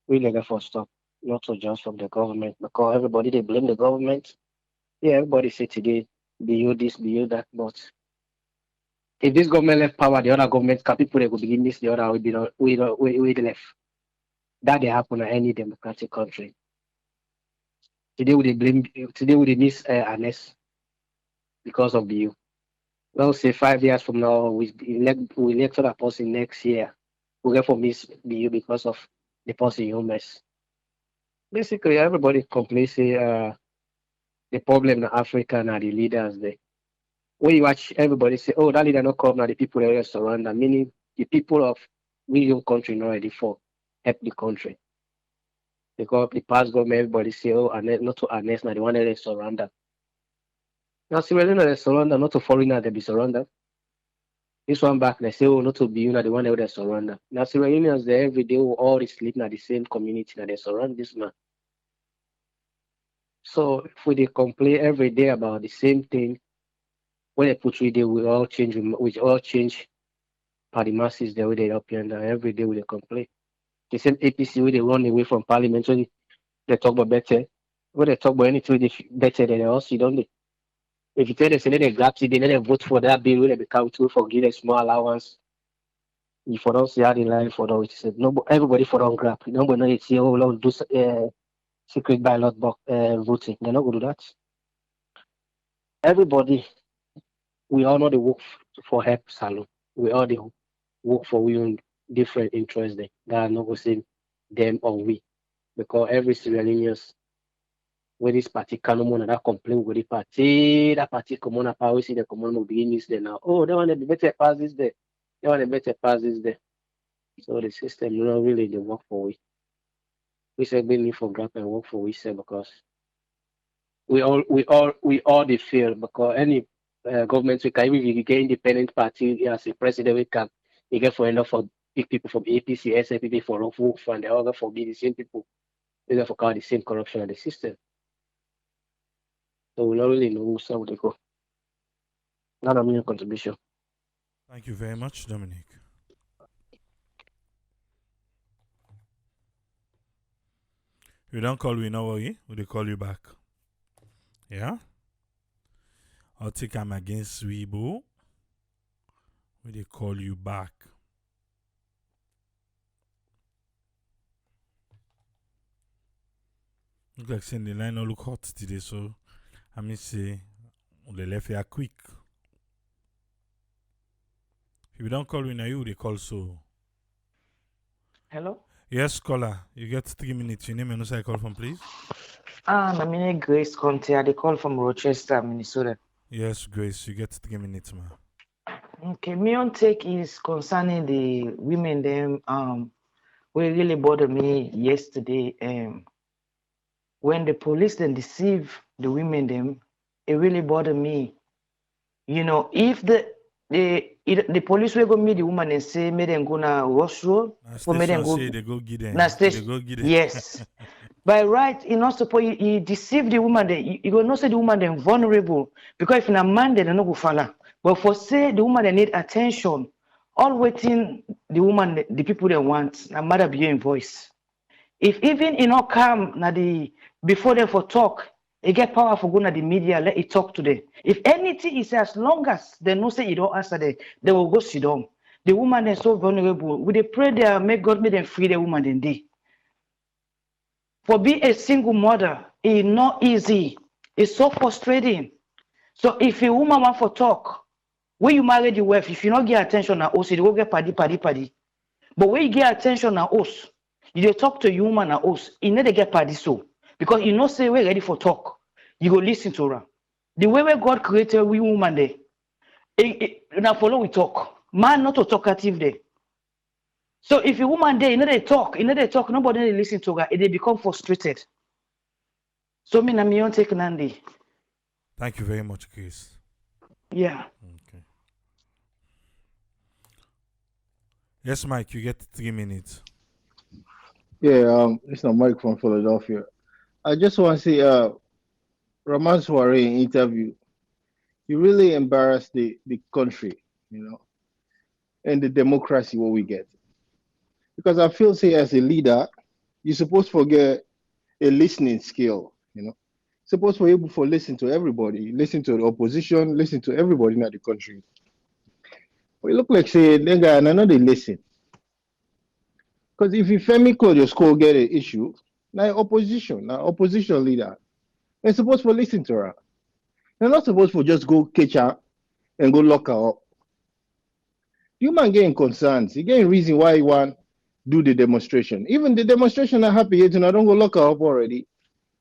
We let for stop. Not to just from the government because everybody they blame the government. Yeah, everybody say today be you this, be you that, but if this government left power, the other government can people they could begin this, the other will be not we left. That they happen in any democratic country. Today we dey blame today we dey miss Anes because of the you. Well say 5 years from now we elect that person next year. We get for miss the you because of the person you mess. Basically everybody complain say the problem in Africa and the leaders there. When you watch everybody say, oh, that leader not come now, the people that surround them, meaning the people of million country not ready for help the country. Because the past government, everybody say, oh, and not to Anes, now the one that they surround them. Now, see, when they surround them, not to foreigner, they be surrounded. This one back, they say, oh, not to be you, the one that they surround them. Now, see, Unions, they every day will all sleep in the same community that they surround this man. So, if we complain every day about the same thing, when they put 3 days, we all change for the masses the way they up here and every day we complain. The same APC where they run away from parliament when they talk about better. When they talk about anything better than else, you don't. If you tell them say let them grab it, they let them vote for that bill, they become too for give them small allowance. If for don't see how they line for them, it's no everybody for don't grab. Nobody know they say oh Lord do secret ballot box voting. They're not gonna do that. Everybody, we all know they work for help salon. We all they work for we own different interests there. That are not going to say them or we. Because every Sierra Leoneans where this party can no that complain with the party, that party come on we see the common will begin this there now. Oh, they want to be better pass this there. They want to better pass this there. So the system not really they work for we. We say we need for grab and work for we say because we all they feel because any government we can even if you get independent party as a president we can you get for enough for big people from APC, SNPP for vote and the other for be the same people. They for call the same corruption in the system. So we don't really know who's how they go. Not a million contribution. Thank you very much, Dominic. You don't call we know we will they call you back. Yeah? I'll take him against Weibo. Will they call you back? Look like saying the line not look hot today, so I mean say they left here quick. If you don't call me now, you they call so. Hello? Yes, caller. You get 3 minutes. Your name and also I call from, please. My name is Grace Conte. I dey call from Rochester, Minnesota. Yes, Grace. You get 3 minutes, ma. Okay, my own take is concerning the women them what really bothered me yesterday when the police then deceive the women them, it really bothered me. You know, if the police will go meet the woman and say make them go na rush road or make them go say they go get them. na They station. go get them. Yes. By right, you not suppose you deceive the woman. You go not say the woman then vulnerable because if in a man they don't go follow. But for say the woman they need attention, all waiting the woman the people they want, no matter be in voice. If even you know come na the before them for talk, it get power for go na the media, let it talk to them. If anything is as long as they know say you don't answer them, they will go sit down. The woman is so vulnerable. We they pray there, make God make them free the woman then they. For being a single mother is not easy. It's so frustrating. So if a woman want for talk, when you marry the wife, if you not get attention na us, you go get paddy. But when you get attention na us, you dey talk to your woman na us, you need to get paddy so. Because you know say we're ready for talk. You go listen to her. The way where God created we woman there, now follow we talk. Man not a talkative there. So if a woman there, you know they talk, nobody they listen to her, they become frustrated. So me na me own take Nandi. Thank you very much, Grace. Yeah. Okay. Yes, Mike, you get 3 minutes. Yeah, it's not Mike from Philadelphia. I just want to say, Rahman Swaray interview. You really embarrassed the country, you know. and the democracy what we get. Because I feel say as a leader, you're supposed to forget a listening skill, you know. Supposed for able for listen to everybody, listen to the opposition, listen to everybody in the country. But it look like say then guy and another listen. Because if you Femi Claudio school get an issue, now opposition leader, they're supposed to listen to her. They're not supposed to just go catch her and go lock her up. You man getting concerns. You getting reason why you want do the demonstration. Even the demonstration are happy yet, and I don't go lock her up already.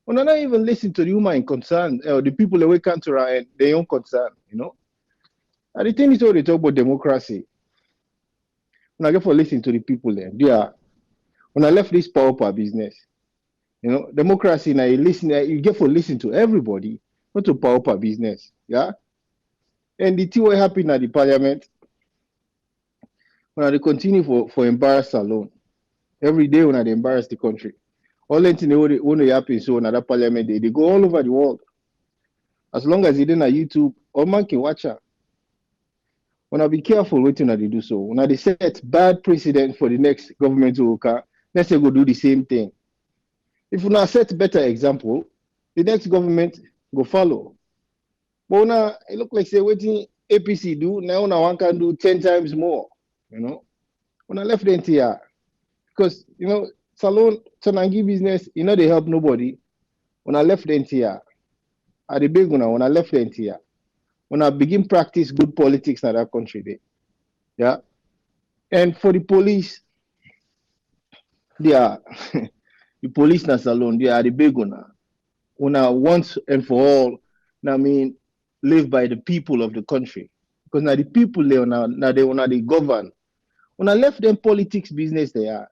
When I not even listen to the human in concern, or the people that we come to her and their own concern, you know. And the thing is, all they talk about democracy. When I get for listening to the people there, they are, when I left this power per business, you know, democracy now you listen, you get for listen to everybody, not to power per business, yeah. And the thing what happened at the parliament, when they continue for embarrass alone, every day when they embarrass the country, all the thing when they happen so another parliament they go all over the world. As long as it in a YouTube, all man can watch her. When I be careful waiting that they do so. When they set bad precedent for the next government to occur, let's say go do the same thing. If we not set better example, the next government go follow. But now it look like say waiting APC do, now one can do 10 times more. You know, when I left the NTR, because you know, Salon Tanangi business, you know, they help nobody. When I left the NTR, at the big one, when I left the NTR, when I begin practice good politics in that country, there, yeah. And for the police, they are the police na Salon, they are the big one. When I once and for all, I mean, live by the people of the country. Because now the people there, now they govern. When I left them politics business they are,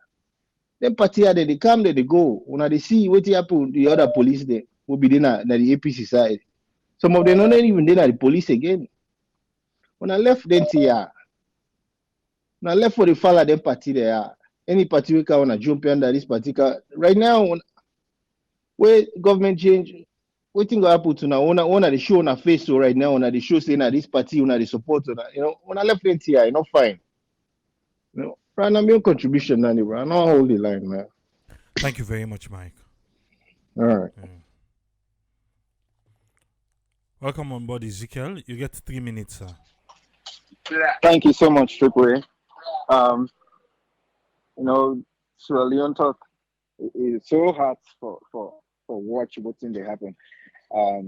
them party there, they come there, they go. When they see what happen, the other police there will be there na the APC side. Some of them not even there the police again. When I left them here, when I left for the fall of them party there, any party we can want to jump under this particular right now where government change, what thing go happen to now? One of the show on a face so right now, on the show saying that this party, on the support, you know, when I left them here, not fine. You know, right now, my own contribution, Nanny, bro. I not hold the line, man. Thank you very much, Mike. All right. Welcome on board, Ezekiel. You get 3 minutes, sir. Thank you so much, Tripway. You know, Sierra Leone talk is so hard for watch what's in there happen. I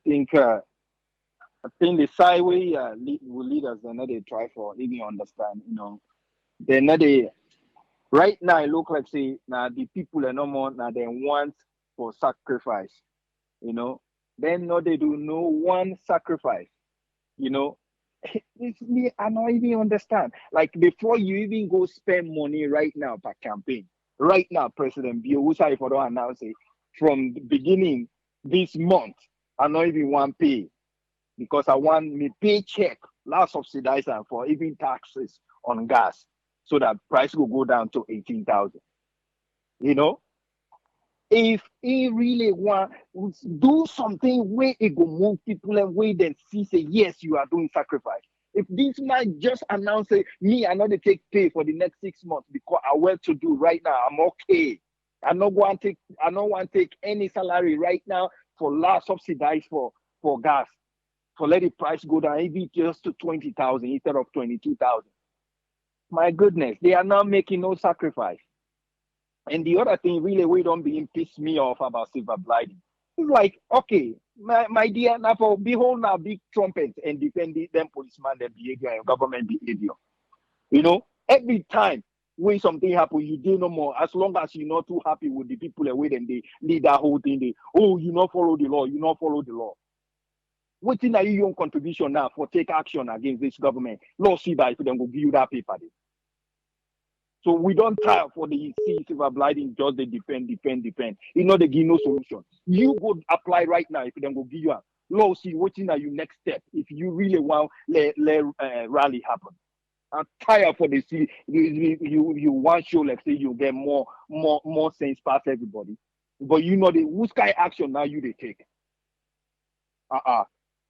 think the side way will lead us, and they try for even understand. You know, they're not they right now. It look like say now the people are no more now they want for sacrifice. You know, then no they do no one sacrifice. You know, it's me. I don't even understand. Like before you even go spend money right now per campaign. Right now, President Bio, who say for don't announce it from the beginning this month, I not even want pay because I want me paycheck last subsidizer for even taxes on gas so that price will go down to 18,000. You know, if he really want do something where it go move people and where they see say yes you are doing sacrifice. If this man just announce it, me I not to take pay for the next 6 months because I well to do right now, I'm okay. I don't want to take any salary right now for last subsidize for gas. For let the price go down, maybe just to 20,000 instead of 22,000. My goodness, they are now making no sacrifice. And the other thing really we don't be piss me off about silver blighting. It's like, okay, my dear, now for behold now big trumpets and defend them policeman their behavior and government behavior. You know, every time when something happen, you do no more. As long as you're not too happy with the people away, then they lead that whole thing. You not follow the law, you not follow the law. What thing are your own contribution now for take action against this government? Law see by if them go give you that paper. So we don't try for the silver blighting, just they depend. You know, they give no solution. You go apply right now if them go give you a law, see what are your next step if you really want let rally happen. I'm tired for the see you want show like say you get more sense past everybody. But you know the which kind of action now you they take.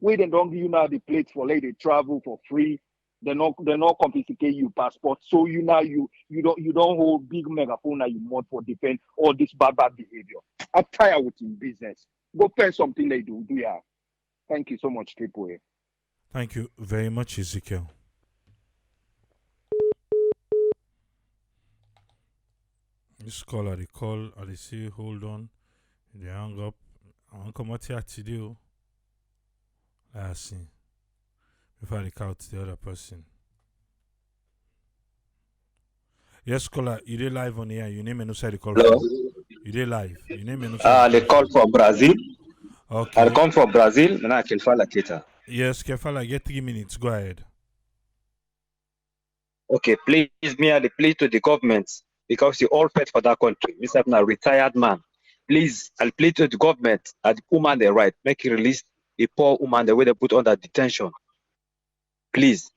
Wait and don't give you now the plates for like they travel for free. They not confiscate you passport. So you now you don't hold big megaphone that you want for defend all this bad behavior. I'm tired with in business. Go find something they do. Yeah. Thank you so much, Triple A. Thank you very much, Ezekiel. This caller, they call, or they say, hold on. They hang up. I want to come out here today. Let's see. Before I count the other person. Yes, caller, you did live on here. Your name and no side call Hello. from. You did live. Your name and no side. They call from Brazil. Okay. I come from Brazil, and I can file a later. Yes, Kefala, get 3 minutes. Go ahead. Okay, please, me I plead to the government because you all paid for that country. Mr. I'm a retired man. Please, I'll plead to the government at the woman the right, make it release the poor woman the way they put under detention. Please.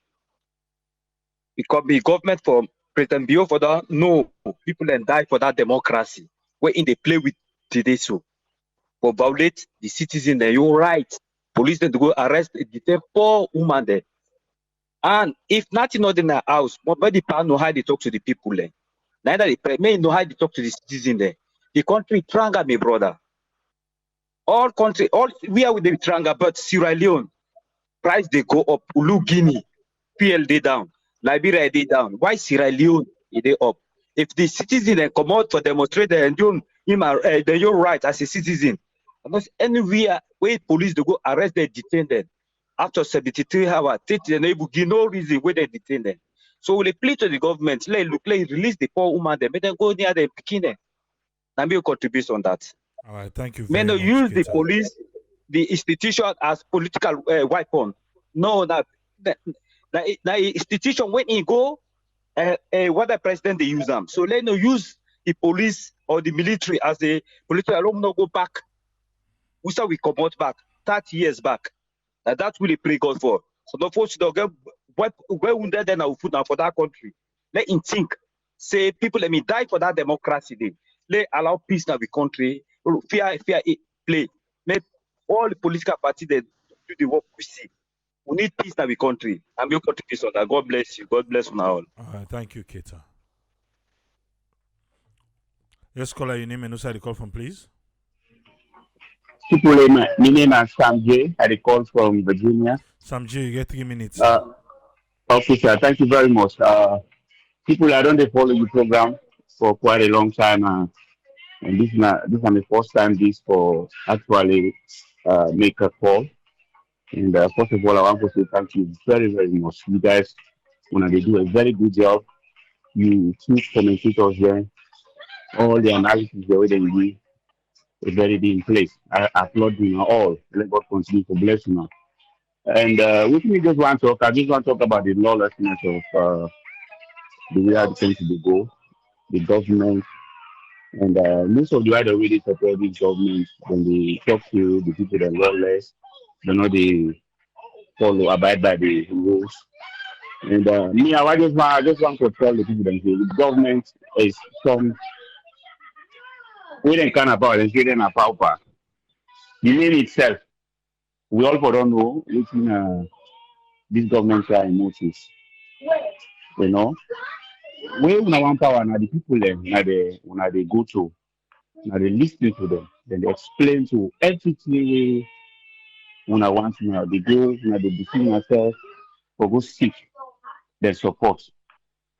Because the government for President Bio for that, no, people then die for that democracy. Where in they play with today so. For violate the citizen, then you're right. Police then to go arrest, detain poor woman there. And if nothing not in the house, nobody know how they talk to the people there. Neither they may know how they talk to the citizen there. The country tranga, my brother. All country, all we are with the tranga, but Sierra Leone, price they go up. Ulu Guinea, PLD down. Liberia they down. Why Sierra Leone they up? If the citizen then come out for demonstrate their your right as a citizen, because anywhere where police they go arrest they detain them. After 73 hours, they give no reason where they detain them. So we plead to the government, let release the poor woman, they make them go near the Pekin. And we contribute on that. All right, thank you May very not much. use the Keita. police, the institution as political weapon. No, that institution when he go, what the president they use them. So let no use the police or the military as a political. Let no go back. We saw we come out back 30 years back. That's really pray God for. So the folks don't get where wounded then I will put down for that country. Let him think. Say people let me die for that democracy day. Let allow peace in the country. Fear play. Let all the political parties that do the work we see. We need peace in the country. And we'll contribute on that. God bless you. God bless you all. All right, thank you, Keita. Yes, caller, your name and no side call from, please. People, my name is Sam J. I call from Virginia. Sam J, you get 3 minutes. Okay, sir. Thank you very much. People, I don't follow the program for quite a long time, and this is my first time this for actually make a call. And first of all, I want to say thank you very, very much. You guys, when they do a very good job, you two commentators here, all the analysis the way they do is very in place. I applaud you all. Let God continue to bless you now. And with me, just want to talk. I just want to talk about the lawlessness of the way how the country go, the government, and most of the white already support this government when they talk to the people that are lawless. They know they follow, abide by the rules. And me, I just want to tell the people that the government is some we didn't kind of power, they a power. The name itself, we all don't know which this government are in motives. You know, we want power now the people then when they go to now they listen to them, then they explain to everything when I want to know they go, now they defend themselves for go seek their support.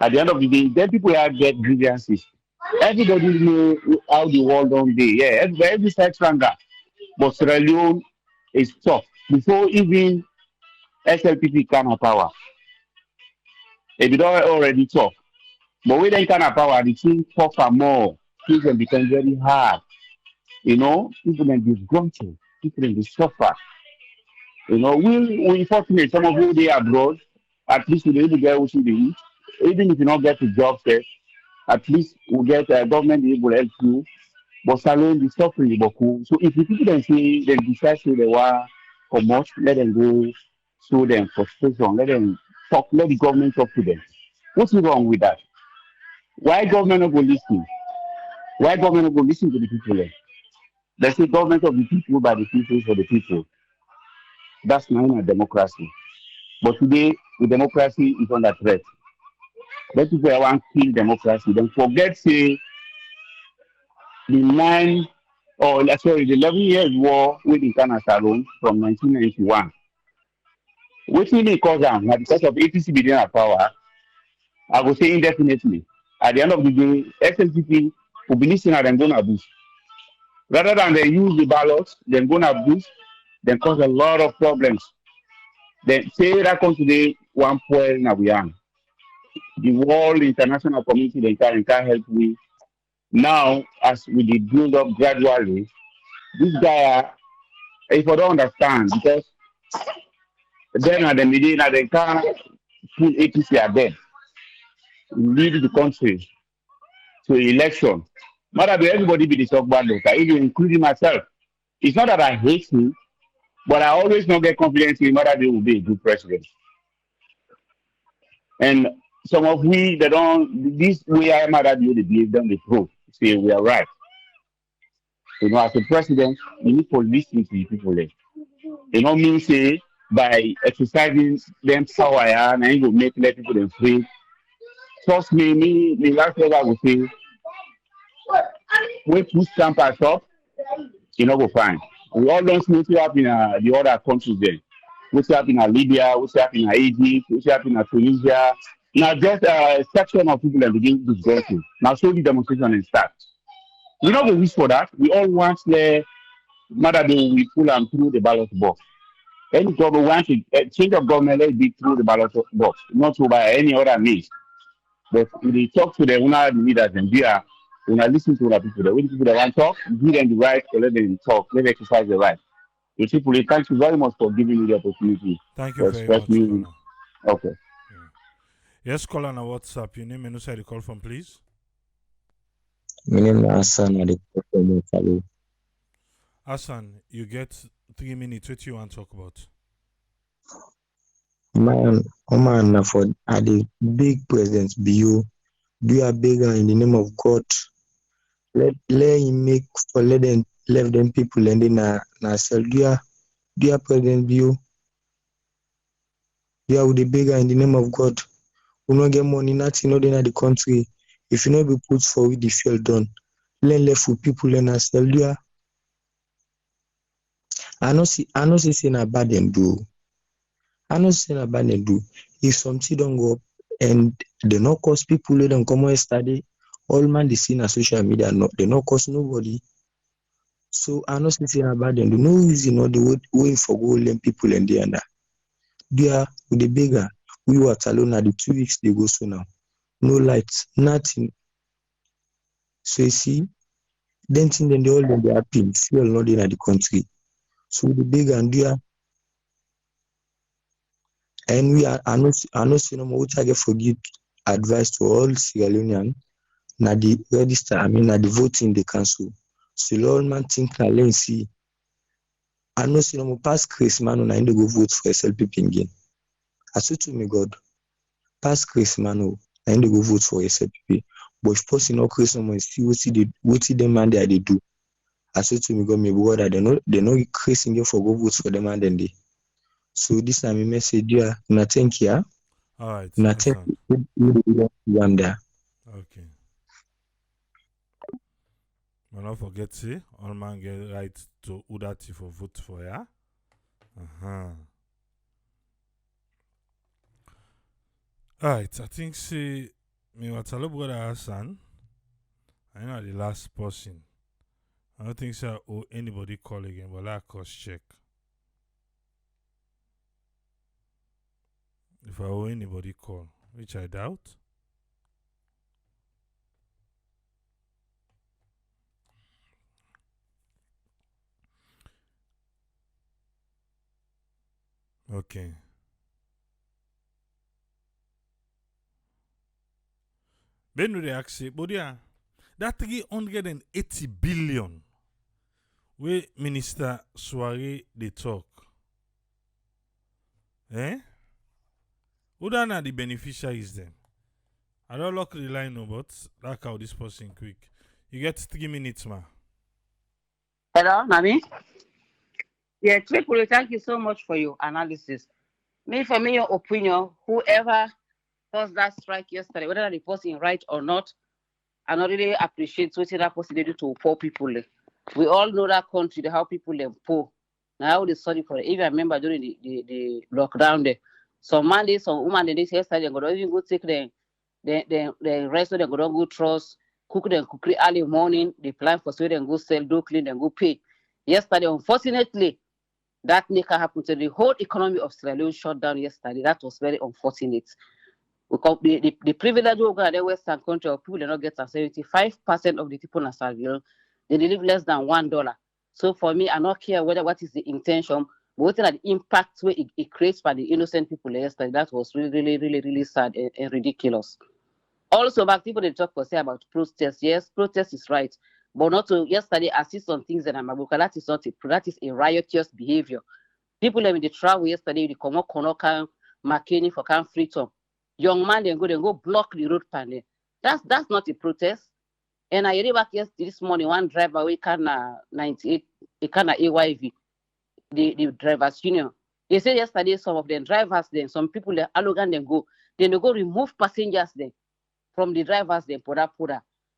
At the end of the day, then people have get grievances. Everybody know how the world don't be. Yeah, every side stronger. But Sierra Leone is tough. Before even SLPP kind of power, it be already tough. But with that kind of power, the thing tougher more. Things can become very hard. You know, people can disgruntled. People can be suffer. You know, we fortunate some of you they abroad. At least we will get what they eat. Even if you don't get a job there, at least we get a government able to help you. But salon is suffering Boku. So if the people then say they decide to they want come out, let them go show them frustration, let them talk, let the government talk to them. What's wrong with that? Why government not go listen? Why government not go listen to the people then? They say government of the people by the people for the people. That's not a democracy. But today the democracy is under threat. Let people want to kill democracy. Then forget say the the 11 years war with the Ghana alone from 1991. Which really cause them now because of APC being at power, I will say indefinitely. At the end of the day, SLPP will be listening and going to abuse. Rather than they use the ballots, then go and abuse, then cause a lot of problems. Then say that comes today, one point now we are. The whole international community they can help me. Now, as we did build up gradually, this guy, if I don't understand, because then at the media, they can't put APC at them, lead the country to election. Matter be everybody be the talk bad look, even including myself. It's not that I hate him, but I always not get confidence in whether they will be a good president. And some of we that don't this way I matter you they believe them the proof. Say we are right. You know, as a president, you need to listen to the people there. You know mean say by exercising them power and you will let people them free. Trust me last year I would say we push campers up, you know go fine. We all don't see what happen in the other countries there. What's happening in Libya, what's happening in Egypt, what's happening in Tunisia. Now just a section of people that begin to go to. Now so the demonstration and start. We don't go wish for that. We all want the matter do we pull them through the ballot box. Any government wants to change of government, let it be through the ballot box, not through by any other means. But when they talk to the owner, the leaders, and when I listen to other people, the only people that want to talk, give them the right to let them talk, let them exercise the right. So, people, thank you very much for giving me the opportunity Thank to you very express much, me. caller. Okay. Yes, caller on WhatsApp. Your name and who side you call from, please? My name is Hassan. I dey call from Italy. Hassan, you get 3 minutes. What you want to talk about? Man, for are the big presidents be you? Do you beg her in the name of God? Let him make for let them people and then na sell. Do you president be you? Do you with the beggar in the name of God? We not get money, nothing, not in the country. If you not be put for with the field done, let left for people and I sell. Do you? I know say na bad them do. I know say na bad them do. If something don't go up and they not cost people, let them come and study. All man they see na social media, no, they not cost nobody. So I know say na bad them do. No reason or the way for go let people and the under. There with the beggar, we were alone at the 2 weeks they go so now. No lights, nothing. So you see, then thing then they all they happy, fuel not in the country. So the beggar and there. And we are I know say no more target for give advice to all Sierra Leonean na the register, na the voting they cancel. So all man think na let's see. I know say no more pass Christmas na they go vote for SLPP again. I swear to me God, pass Christmas na they go vote for SLPP. But if person no Christmas see what the man they do. I swear to me God, my brother, they no Christmas for go vote for them and then they. So this time my message there, nothing here. All right. Nothing one there. Okay. But not forget say all man get right to who that for vote for ya. All right. I think say me what hello brother Hassan. I know the last person. I don't think so. I owe anybody call again, but I cross check. If I owe anybody call, which I doubt. Okay. Then they ask, but yeah, that 380 billion where Minister Swaray they talk. Who don't know the beneficiaries then? I don't lock the line no, but like how this person quick. You get 3 minutes, ma. Hello, Nami. Yeah, Triple, thank you so much for your analysis. Me, for me, your opinion, whoever caused that strike yesterday, whether the person right or not, I not really appreciate what that person did to poor people. We all know that country, how people are poor. Now, how they sorry for it. If I remember during the lockdown there, some man, some woman, they say yesterday, they go even go take the rest of them go don't go trust, cook them, cook early morning, they plan for so they go sell, do clean, then go pay. Yesterday, unfortunately, that can happen to the whole economy of Sierra Leone shut down yesterday. That was very unfortunate. Because the privilege of the Western country of people do not get 75% of the people in Sierra Leone, they live less than $1. So for me, I don't care whether what is the intention, but what are the impact where it creates for the innocent people yesterday. That was really, really, really, really sad and ridiculous. Also, back people they talk for say about protest. Yes, protest is right, but not to yesterday I see some things that I'm about. That is not that is a riotous behavior. People them in the travel yesterday, they come up Konoka, McKinney for can freedom. Young man then go block the road panel. That's not a protest. And I read back yesterday this morning, one driver we can 98, he can AYV, the drivers union. They said yesterday some of them drivers then some people they arrogant then they go remove passengers then from the drivers then pura.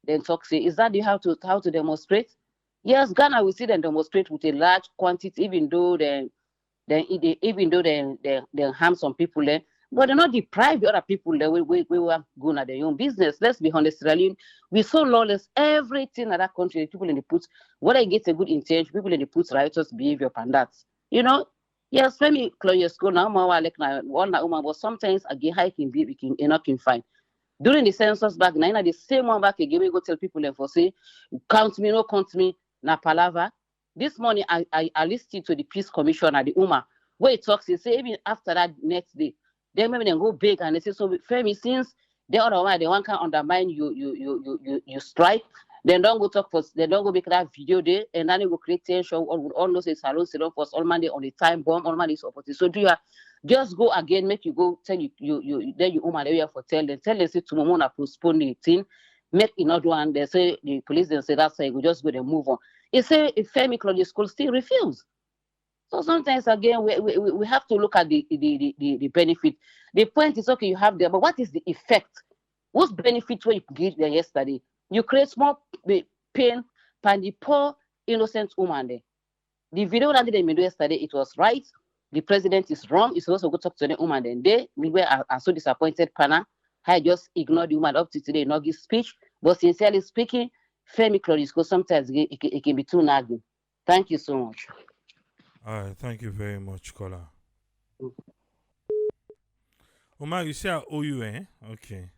Then talk say, is that the how to demonstrate? Yes, Ghana we see them demonstrate with a large quantity, even though they harm some people there, but they not deprive the other people there. We were going at their own business. Let's be honest, Australian. We so lawless. Everything in that country, people in the put, whether it gets a good intention, people in the put riotous behavior and that. You know, yes, when me close your school now, like now one woman, but sometimes again hiking be we can enough can find. During the census back, now the same one back again, we go tell people and for say, count me, no count me, na palava. This morning, I listened to the Peace Commissioner, the UMA, where he talks, he say, even after that next day, then maybe they go big and they say, so Femi, since the other one, the one can undermine you strike, then don't go talk for, then don't go make that video there, and then they go create tension, all those salon, for all Monday on the time bomb, all Monday opportunity. So do you just go again, make you go, tell you then you UMA, they for tell them, say tomorrow morning postpone the thing, make another one, they say, the police, then say, that's why we just go and move on. He say if Femi Claudio School still refuse. So sometimes again we have to look at the benefit. The point is okay, you have there, but what is the effect? What's benefit where you give there yesterday? You create small pain for the poor innocent woman there. The video that they made yesterday, it was right. The president is wrong. It's also go talk to the woman. Then they we were are so disappointed, Pana. I just ignored the woman up to today, not give speech. But sincerely speaking, Femi Claudisco sometimes it can be too nagging. Thank you so much. All right, thank you very much, caller. Omar, you say I owe you, eh? Okay.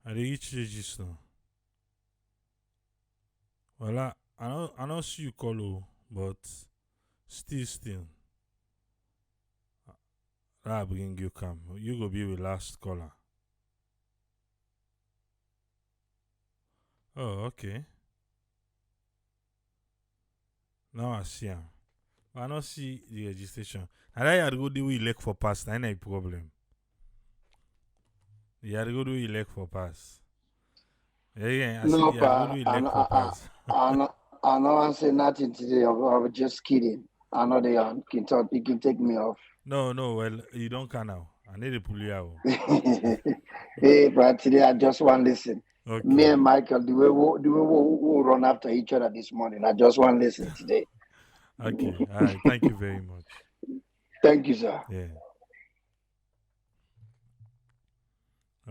I dey reach just now. Well, I don't see you call, but still. I'll bring you come. You go be the last caller. Oh, okay. Now I see him. But I don't see the registration. And I had to go do elect for pass. That's not a problem. You had to go do elect for pass. Yeah, I see No, you had to go pa, do elect for pass. I know I say nothing today. I was just kidding. I know they can talk. You can take me off. No, well, you don't can now. I need to pull you out. Hey, but today I just want to listen. Okay. Me and Michael, the way we run after each other this morning. I just want to listen today. Okay. All right. Thank you very much. Thank you, sir. Yeah.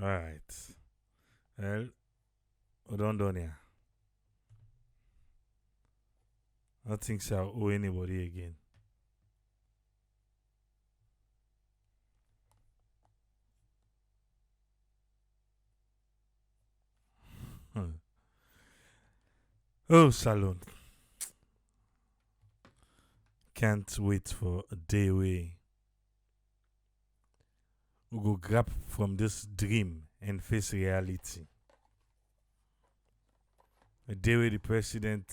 All right. Well, done here. I don't think so. I'll owe anybody again. Oh, Salon. Can't wait for a day where we go grab from this dream and face reality. A day where the president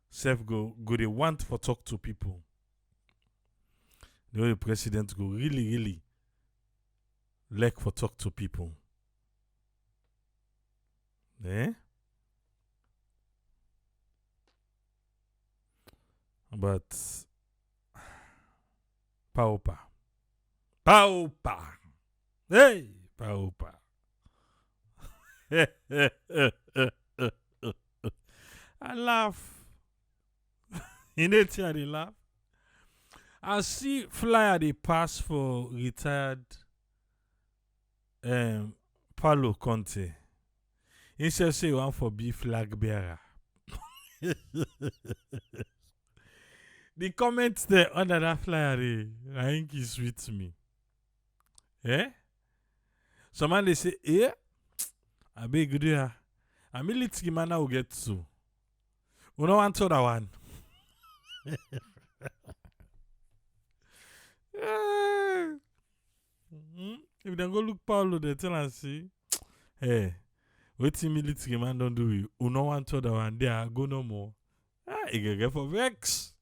self go they want for talk to people. The way the president go really like for talk to people. Eh? But Paupa. Paupa. Hey, paupa. I laugh. In it, I laugh. I see flyer they pass for retired Paulo Conte. Instead say one for be flag bearer. The comments there under that flyer, I think is sweet to me. Eh? Someone they say, I beg you, a military man will get to. We don't want to that one. If they go look Paulo, they tell and see, hey, what military man don't do you? We don't want to that one. There, go no more. You get for vex.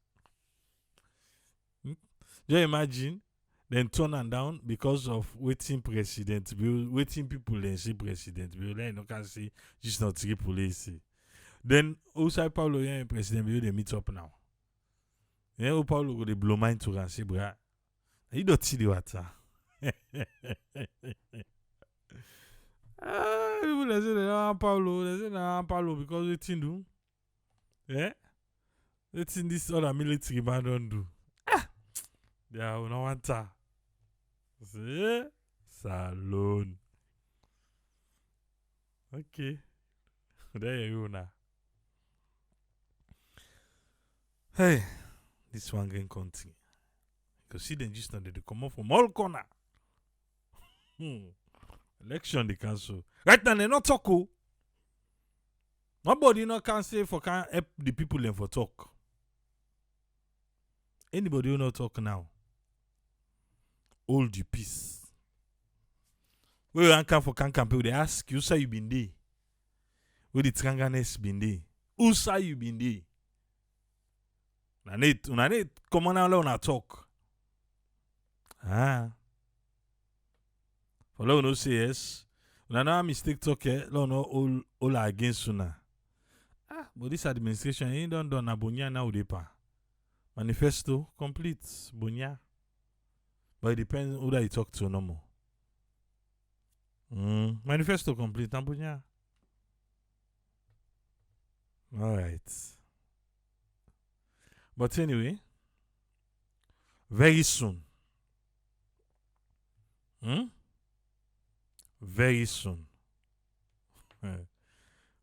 Just imagine, then turn and down because of waiting president, waiting people then see president. Then you can see just not three police. Then outside Paulo yeah president they meet up now. Then Paulo go they blow mind to and say, bra, you don't see the water. People they say they don't Paulo, they say they don't Paulo because waiting do. Yeah? Waiting this other military man don't do. Yeah, we don't want that. See? Salon. Okay. There you go now. Hey, this one can continue. Because see them just now they come up from all corner. Election they cancel. Right now they not talk. Nobody no can say for can help the people them for talk. Anybody who not talk now? Hold your peace. Where you come for can campaign, they ask you say you been there. Where the Tranganes been there? Who say you been there? Una need come on now una talk. For long no say yes. Una no mistake talk long no all against una. But this administration ain't done na bonya now depa. Manifesto complete bonya. But it depends who that you talk to no more. Manifesto complete na bonya. All right. But anyway, very soon. Very soon.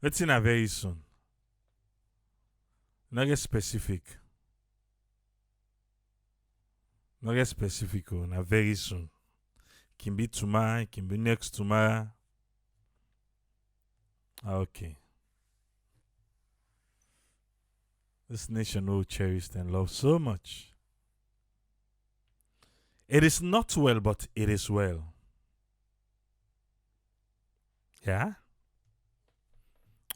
Let's say very soon. Not get specific. Not get specific. Na very soon. Can be tomorrow. Can be next tomorrow. Okay. This nation will cherish and love so much. It is not well, but it is well. Yeah?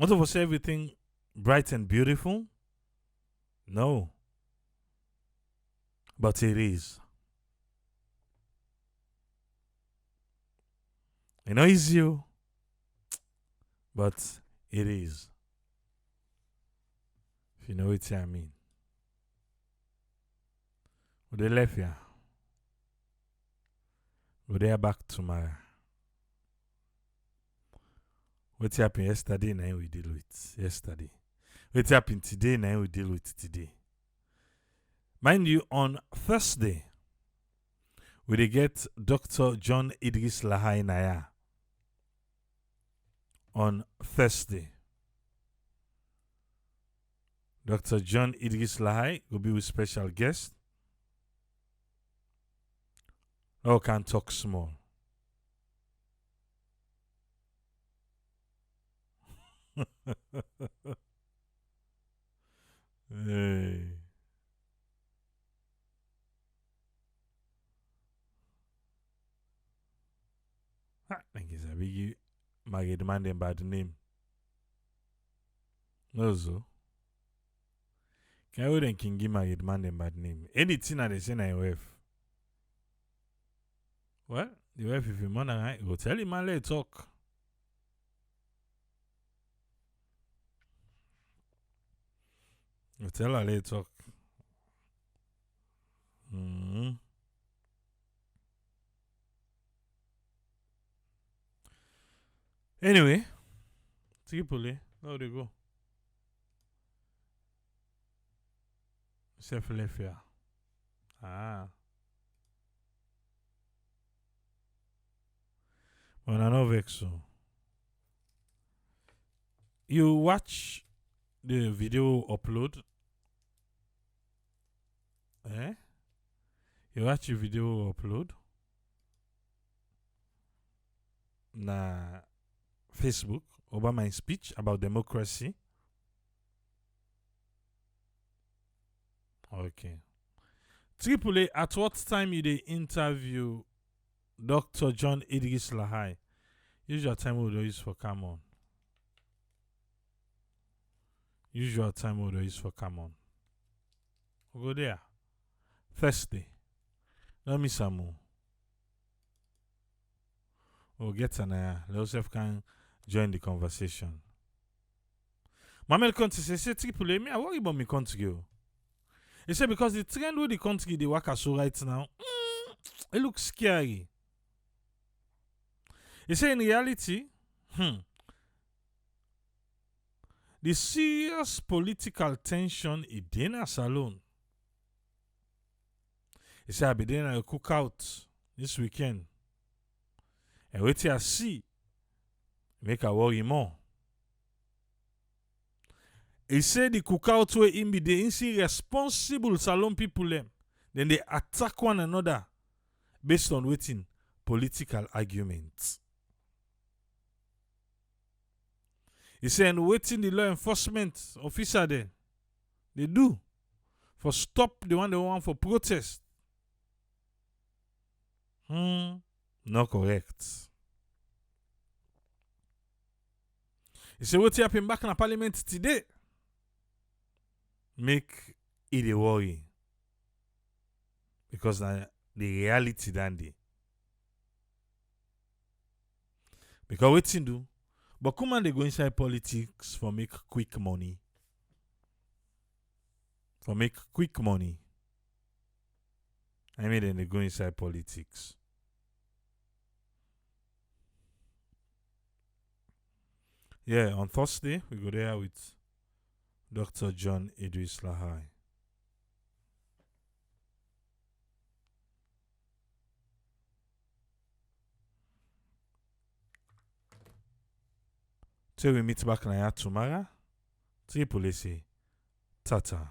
Want to say everything bright and beautiful? No. But it is. You know it's you, but it is. If you know what I mean. They left here. They are back tomorrow. What happened yesterday, now we deal with yesterday. What happened today, now we deal with today. Mind you, on Thursday, we get Dr. John Idris Lahai Naya. On Thursday. Dr. John Idris Lahai will be with special guest. Oh, can talk small. Hey. I think it's a big married man and bad name. No, so. Can you then king give married man and bad name? Anything that they say na your wife. Well, the wife if you man right, go tell him man let talk. Go tell her let talk. Anyway, Tripoli, how they go? Philadelphia. Ah. But I know vex so. You watch the video upload? Eh? You watch the video upload? Na Facebook over my speech about democracy. Okay. Tripoli, at what time you dey interview Dr. John Idris Lahai? Use your time we use for come on. Use your time we use for come on. We'll go there. Thursday. Don't miss a move. We'll get an Joseph can join the conversation. Mamel country say Tripoli, me I worry about me country. He said because the trend with the country they work so right now, it looks scary. He said in reality, the serious political tension is in salon. He said I be doing a cookout this weekend. And wait till I see, make a worry more. He said the cookout way in be the irresponsible salon people them. Then they attack one another based on waiting political arguments. He said waiting the law enforcement officer then they do for stop the one they want for protest. Not correct. He said what happened back in the parliament today make it a worry. Because the reality dandy. Because what you do? But come on, they go inside politics for make quick money. For make quick money. I mean, then they go inside politics. Yeah, on Thursday, we go there with Dr. John Idris Lahai. Till we meet back tomorrow, Tripoli say, Tata.